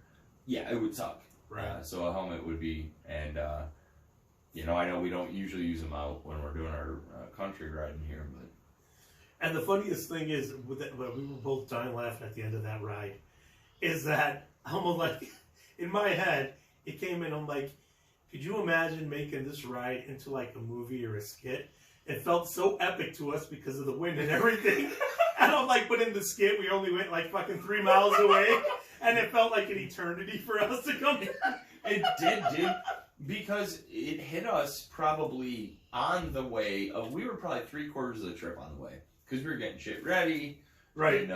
Yeah, it would suck. Right. So a helmet would be, and you know, I know we don't usually use them out when we're doing our country riding here, but. And the funniest thing is, we were both dying laughing at the end of that ride, is that I'm almost like, in my head, it came in, I'm like, could you imagine making this ride into like a movie or a skit? It felt so epic to us because of the wind and everything. And I'm like, but in the skit, we only went like fucking 3 miles away. And it felt like an eternity for us to come back. It did, dude. Because it hit us probably on the way. We were probably 3/4 of the trip on the way. Because we were getting shit ready. Right.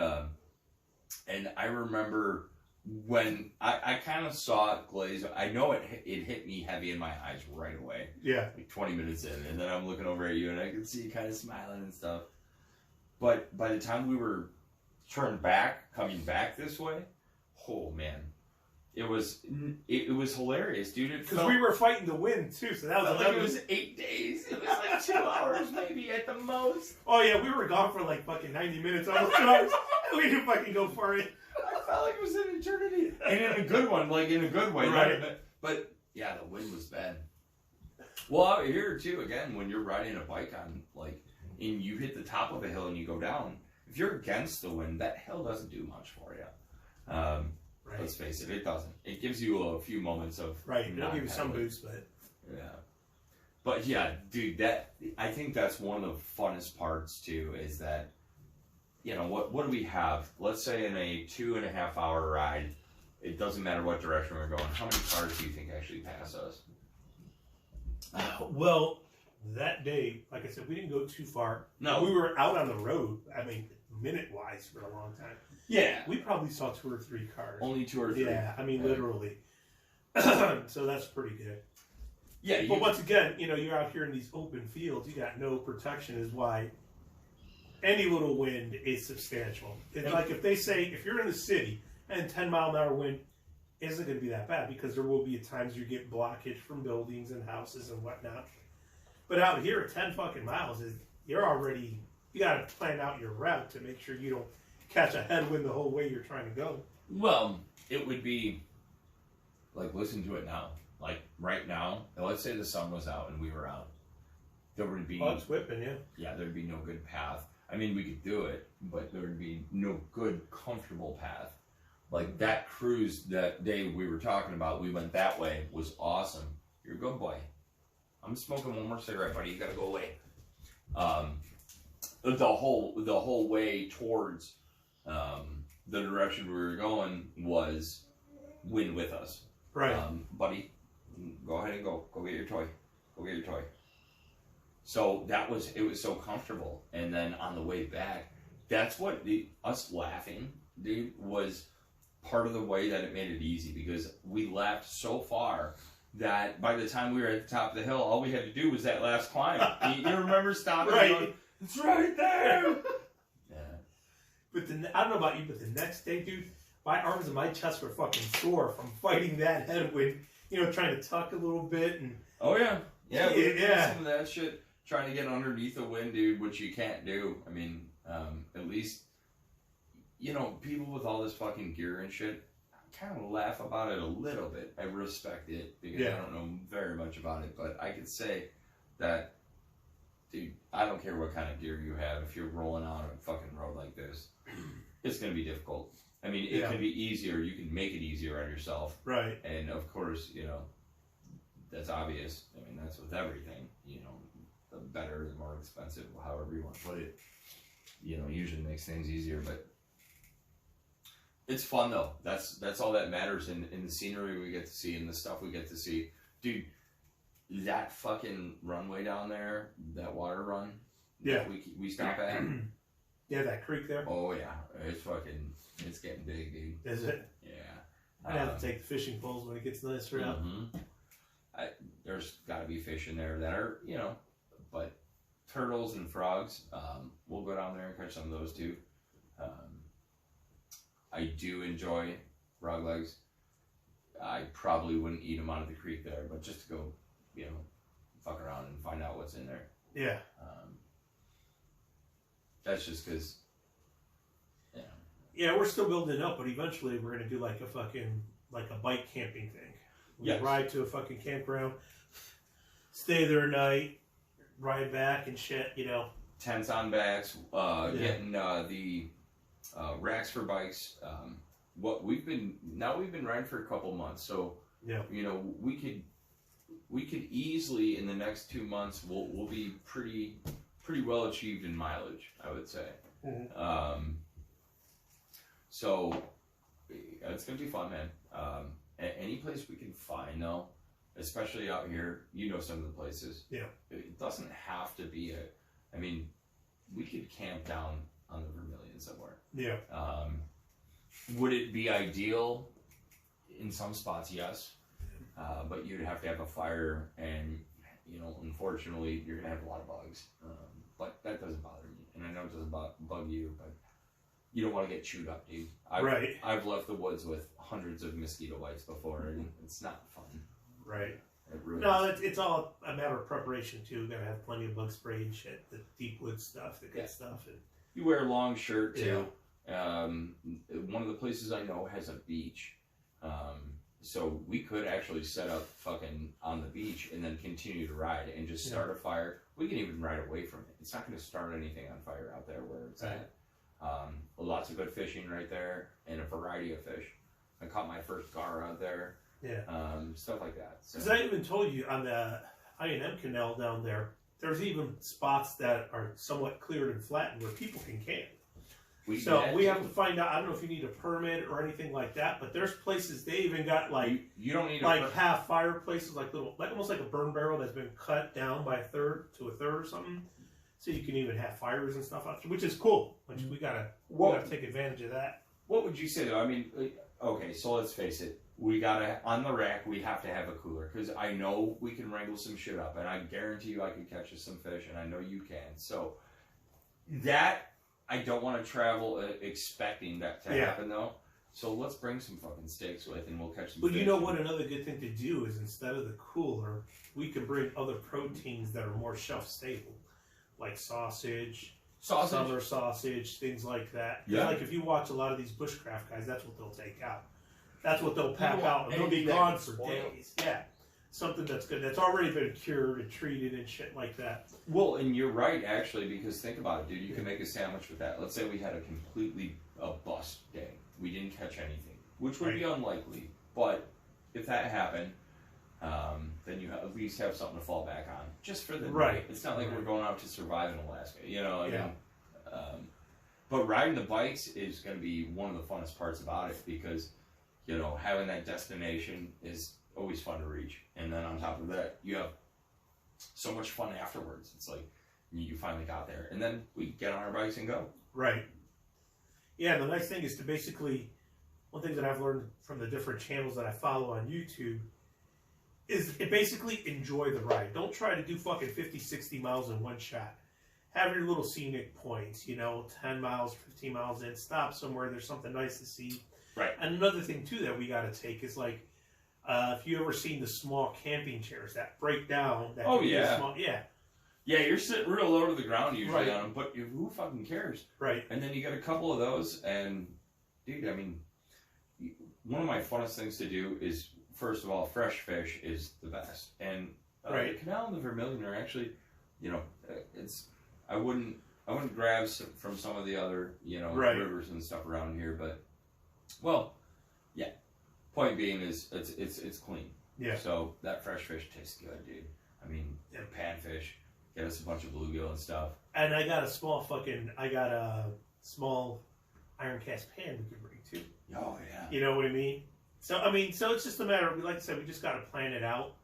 And I remember when I kind of saw it glaze. I know it hit me heavy in my eyes right away. Yeah. Like 20 minutes in. And then I'm looking over at you and I could see you kind of smiling and stuff. But by the time we were turned back, coming back this way, oh man. It was hilarious, dude. Because we were fighting the wind too, so that was like it was 8 days. It was like 2 hours maybe at the most. Oh yeah, we were gone for like fucking 90 minutes, almost 2 hours. We didn't fucking go for it. I felt like it was an eternity, and in a good one, like in a good way. Right. But yeah, the wind was bad. Well, out here too, again, when you're riding a bike on and you hit the top of a hill and you go down, if you're against the wind, that hill doesn't do much for you. Right. Let's face it, it doesn't. It gives you a few moments of it'll give you some boost, but but yeah, dude, I think that's one of the funnest parts too. Is that what do we have? Let's say in a 2.5 hour ride, it doesn't matter what direction we're going. How many cars do you think actually pass us? Well, that day, like I said, we didn't go too far. No, we were out on the road. I mean, minute-wise for a long time. Yeah. We probably saw 2 or 3 cars. Only 2 or 3. Yeah, I mean, literally. So that's pretty good. Yeah. But once again, you're out here in these open fields. You got no protection is why any little wind is substantial. It's like if they say, if you're in the city and 10-mile-an-hour wind isn't going to be that bad because there will be times you get blockage from buildings and houses and whatnot. But out here at 10 fucking miles, you got to plan out your route to make sure you don't catch a headwind the whole way you're trying to go. Well, it would be like, listen to it now. Like right now, let's say the sun was out and we were out. There would be it's whipping, yeah. Yeah, there'd be no good path. I mean, we could do it, but there would be no good, comfortable path. Like that cruise that day we were talking about, we went that way, was awesome. You're a good boy. I'm smoking one more cigarette, buddy. You gotta go away. The whole way towards the direction we were going was wind with us. Right. Buddy, go ahead and go get your toy. Go get your toy. So it was so comfortable. And then on the way back, that's what us laughing, dude, was part of the way that it made it easy, because we laughed so far that by the time we were at the top of the hill, all we had to do was that last climb. You remember stopping? Right. Going, it's right there. Yeah. But I don't know about you, but the next day, dude, my arms and my chest were fucking sore from fighting that headwind. Trying to tuck a little bit and. Oh yeah, yeah. We did yeah. some of that shit, trying to get underneath the wind, dude, which you can't do. I mean, at least, people with all this fucking gear and shit, I kind of laugh about it a little bit. I respect it because I don't know very much about it, but I could say that, dude, I don't care what kind of gear you have. If you're rolling on a fucking road like this, it's going to be difficult. I mean, it can be easier. You can make it easier on yourself. Right. And of course, that's obvious. I mean, that's with everything. The better, the more expensive, however you want to put it, usually makes things easier. But it's fun though. That's all that matters in the scenery we get to see and the stuff we get to see. Dude, that fucking runway down there, that water run that we stop at. Yeah, that creek there. Oh yeah, it's getting big, dude. Is it? Yeah. I have to take the fishing poles when it gets nicer out. There's got to be fish in there that are, but turtles and frogs, we'll go down there and catch some of those too. I do enjoy frog legs. I probably wouldn't eat them out of the creek there, but just to go, fuck around and find out what's in there. Yeah. That's just because, Yeah, we're still building it up, but eventually we're going to do like a bike camping thing. We ride to a fucking campground, stay there a night, ride back and shit, Tents on backs, getting the racks for bikes. what we've been riding for a couple months, so yeah, you know, we could easily in the next 2 months we'll be pretty well achieved in mileage, I would say. Mhm. So it's gonna be fun, man. Any place we can find though, especially out here, you know, some of the places. Yeah. It doesn't have to be I mean, we could camp down on the Vermilion somewhere. Yeah. Would it be ideal? In some spots, yes. But you'd have to have a fire, and you know, unfortunately, you're gonna have a lot of bugs. But that doesn't bother me, and I know it doesn't bug you, but you don't want to get chewed up, dude. I've left the woods with hundreds of mosquito bites before, and it's not fun. Right. No, it's all a matter of preparation too. Gotta have plenty of bug spray and shit, the deep wood stuff, the good stuff. And you wear a long shirt too. Yeah. One of the places I know has a beach. So we could actually set up fucking on the beach and then continue to ride and just start a fire. We can even ride away from it. It's not going to start anything on fire out there where it's at. Lots of good fishing right there and a variety of fish. I caught my first gar out there. Yeah. Stuff like that. Because I even told you on the J&M canal down there, there's even spots that are somewhat cleared and flattened where people can camp. We have to find out. I don't know if you need a permit or anything like that, but there's places they even got like you don't need like half fireplaces, like little, like almost like a burn barrel that's been cut down by a third or something, so you can even have fires and stuff out there, which is cool. Which we gotta take advantage of that. What would you say though? I mean, okay, so let's face it. We gotta on the rack. We have to have a cooler because I know we can wrangle some shit up, and I guarantee you I could catch us some fish, and I know you can. So that. I don't want to travel expecting that to happen though. So let's bring some fucking steaks with, and we'll catch some. But you know what? Another good thing to do is instead of the cooler, we can bring other proteins that are more shelf stable, like sausage, summer sausage, things like that. Yeah. Like if you watch a lot of these bushcraft guys, that's what they'll take out. That's what they'll pack out, and they'll be gone for days. Yeah. Something that's good, that's already been cured and treated and shit like that. Well, and you're right, actually, because think about it, dude. You can make a sandwich with that. Let's say we had a completely bust day. We didn't catch anything, which would be unlikely. But if that happened, then you at least have something to fall back on, just for the day. It's not like we're going out to survive in Alaska, you know. I mean, but riding the bikes is going to be one of the funnest parts about it because, you know, having that destination is always fun to reach, and then on top of that, you have so much fun afterwards. It's like you finally got there, and then we get on our bikes and go. Right. Yeah, the nice thing is to basically, one thing that I've learned from the different channels that I follow on YouTube is basically enjoy the ride. Don't try to do fucking 50, 60 miles in one shot. Have your little scenic points, you know, 10 miles, 15 miles in, stop somewhere, there's something nice to see. Right. And another thing, too, that we got to take is like, if you ever seen the small camping chairs that break down, that yeah, you're sitting real low to the ground usually on them, but who fucking cares? Right. And then you get a couple of those, and dude, I mean, one of my funnest things to do is, first of all, fresh fish is the best, and the canal and the Vermilion are actually, you know, I wouldn't grab from some of the other, you know, rivers and stuff around here, but point being is it's clean. Yeah. So that fresh fish tastes good, dude. I mean, panfish, get us a bunch of bluegill and stuff. And I got a small iron cast pan we can bring too. Oh yeah. You know what I mean? So it's just a matter of, like I said, we just got to plan it out.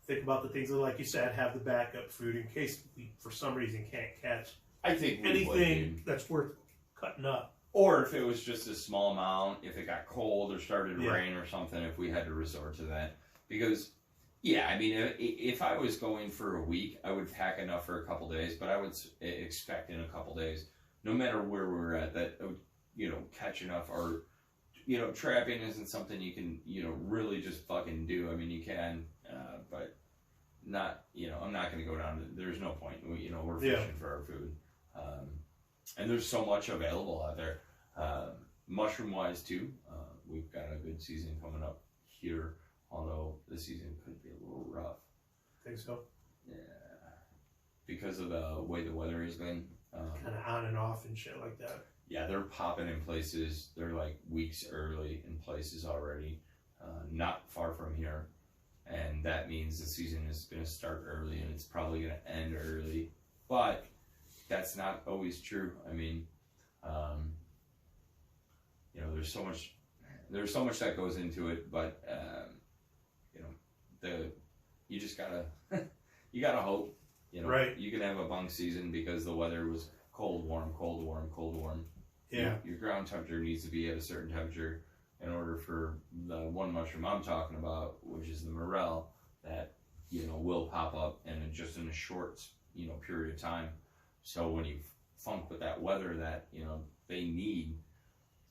Think about the things that, like you said, have the backup food in case we, for some reason, can't catch anything that's worth cutting up. Or if it was just a small amount, if it got cold or started to rain or something, if we had to resort to that. Because, I mean, if I was going for a week, I would pack enough for a couple days, but I would expect in a couple days, no matter where we're at, that, you know, catch enough or, you know, trapping isn't something you can, you know, really just fucking do. I mean, you can, but not, you know, I'm not going to go down to, there's no point. You know, we're fishing for our food. And there's so much available out there. Mushroom-wise, too, we've got a good season coming up here, although the season could be a little rough. Think so? Yeah. Because of the way the weather has been. Kind of on and off and shit like that. yeah, they're popping in places. They're like weeks early in places already, not far from here. And that means the season is going to start early and it's probably going to end early. But that's not always true. I mean, you know, there's so much that goes into it, but you know, you just gotta you gotta hope. You know, right. You can have a bunk season because the weather was cold, warm, cold, warm, cold, warm. Yeah. Your ground temperature needs to be at a certain temperature in order for the one mushroom I'm talking about, which is the morel, that, you know, will pop up and just in a short, you know, period of time. So when you funk with that weather that, you know, they need,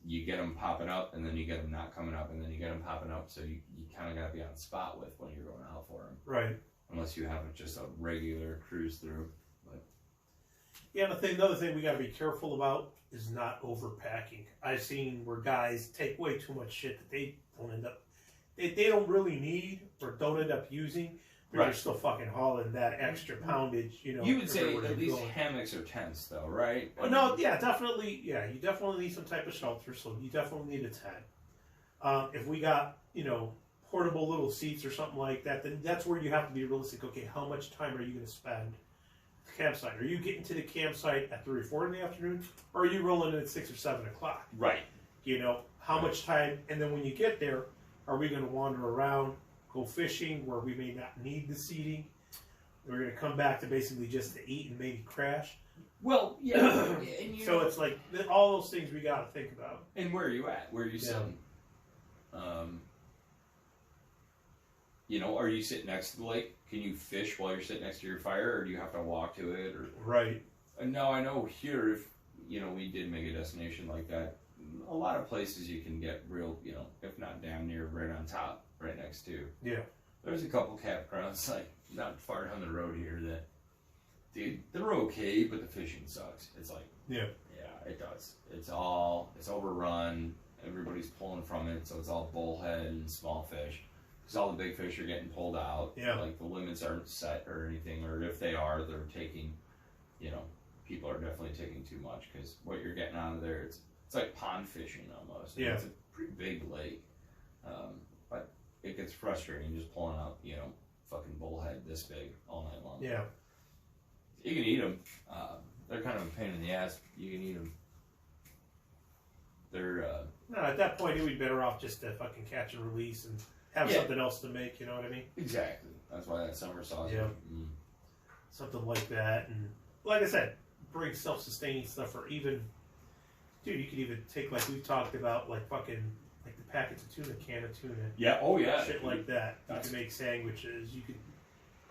you get them popping up and then you get them not coming up and then you get them popping up. So you kind of got to be on spot with when you're going out for them. Right. Unless you have just a regular cruise through. But yeah, another thing we got to be careful about is not overpacking. I've seen where guys take way too much shit that they don't end up, they don't really need or don't end up using, but you're still fucking hauling that extra poundage, you know. You would say at least hammocks or tents, though, right? Oh, no, yeah, definitely. Yeah, you definitely need some type of shelter, so you definitely need a tent. If we got, you know, portable little seats or something like that, then that's where you have to be realistic. Okay, how much time are you going to spend at the campsite? Are you getting to the campsite at 3 or 4 in the afternoon, or are you rolling in at 6 or 7 o'clock? Right. You know, how much time, and then when you get there, are we going to wander around, go fishing where we may not need the seating? We're going to come back to basically just to eat and maybe crash. Well, yeah. And so it's like all those things we got to think about. And where are you at? Where are you sitting? You know, are you sitting next to the lake? Can you fish while you're sitting next to your fire, or do you have to walk to it? Or right. No, I know here, if you know, we did make a destination like that. A lot of places you can get real, you know, if not damn near, right on top, right next to. Yeah. There's a couple campgrounds like not far down the road here that, dude, they're okay, but the fishing sucks. It's like, yeah, it does. It's overrun. Everybody's pulling from it, so it's all bullhead and small fish. Because all the big fish are getting pulled out. Yeah. Like the limits aren't set or anything, or if they are, they're taking, you know, people are definitely taking too much because what you're getting out of there, it's like pond fishing almost. Yeah. It's a pretty big lake. But it gets frustrating just pulling out, you know, fucking bullhead this big all night long. Yeah. You can eat them. They're kind of a pain in the ass. You can eat them. They're, no, at that point, it would be better off just to fucking catch and release and have something else to make, you know what I mean? Exactly. That's why that summer sauce. Yeah. Something like that. And like I said, bring self-sustaining stuff, or even, dude, you could even take, like we've talked about, like fucking, like the packets of tuna, can of tuna. Yeah, oh yeah. Shit like that. You can make sandwiches. You could,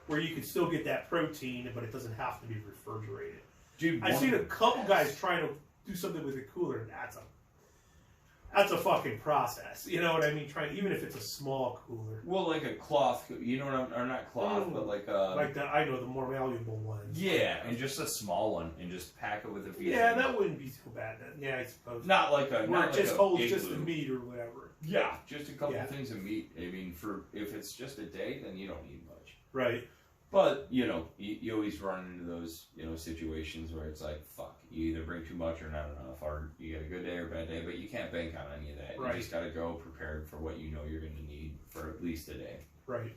where you could still get that protein, but it doesn't have to be refrigerated. Dude, I've seen a couple guys trying to do something with a cooler, and that's a fucking process. You know what I mean? Even if it's a small cooler. Well, like a cloth, you know what I'm, or not cloth, but like the more malleable ones. Yeah, and just a small one, and just pack it with a piece. Yeah, that wouldn't be too bad then. Yeah, I suppose. Not like a, where not it like just a holds igloo. just the meat or whatever. Yeah, just a couple things of meat. I mean, if it's just a day, then you don't need much. Right. But, you know, you always run into those, you know, situations where it's like, fuck, you either bring too much or not enough, or you get a good day or a bad day, but you can't bank on any of that. Right. You just got to go prepared for what you know you're going to need for at least a day. Right.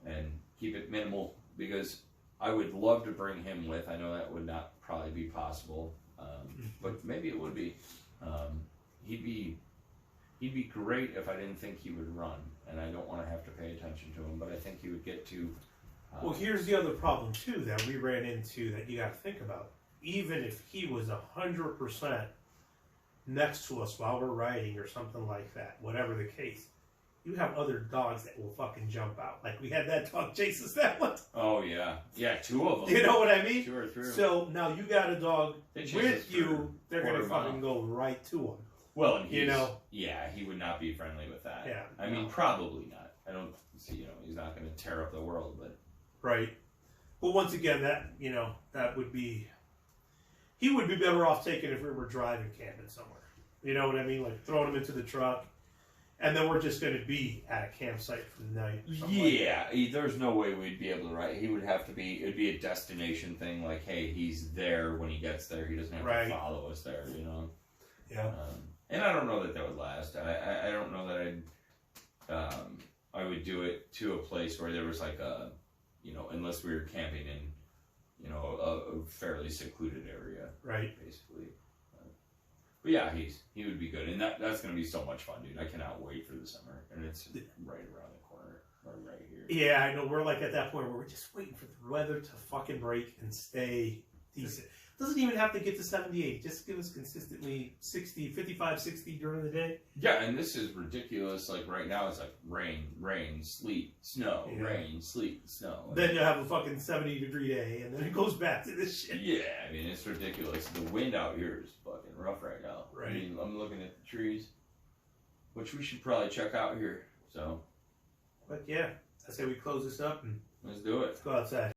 And keep it minimal, because I would love to bring him with. I know that would not probably be possible, but maybe it would be. He'd be great if I didn't think he would run, and I don't want to have to pay attention to him, but I think he would get to... well, here's the other problem, too, that we ran into that you got to think about. Even if he was 100% next to us while we're riding or something like that, whatever the case, you have other dogs that will fucking jump out. Like, we had that dog chase us that one. Oh, yeah. Yeah, 2 of them. You know what I mean? 2 or 3. So, now you got a dog with you, they're going to fucking go right to him. Well, and yeah, he would not be friendly with that. Yeah. I mean, probably not. I don't see, you know, he's not going to tear up the world, but... Right. But once again, that would be... He would be better off taking it if we were driving camping somewhere. You know what I mean? Like throwing him into the truck, and then we're just going to be at a campsite for the night. Yeah, there's no way we'd be able to ride. He would have to be, it'd be a destination thing, like, hey, he's there when he gets there. He doesn't have to follow us there, you know? Yeah. And I don't know that would last. I don't know that I would do it to a place where there was like a, unless we were camping in, a fairly secluded area. Right. Basically. But yeah, he would be good. And that's going to be so much fun, dude. I cannot wait for the summer. And it's right around the corner. Right here. Yeah, I know. We're like at that point where we're just waiting for the weather to fucking break and stay decent. Doesn't even have to get to 78. Just give us consistently 60, 55, 60 during the day. Yeah, and this is ridiculous. Like right now, it's like rain, sleet, snow, rain, sleet, snow. Then you'll have a fucking 70-degree day, and then it goes back to this shit. Yeah, I mean, it's ridiculous. The wind out here is fucking rough right now. Right. I mean, I'm looking at the trees, which we should probably check out here. So. But yeah, I say we close this up and let's do it. let's go outside.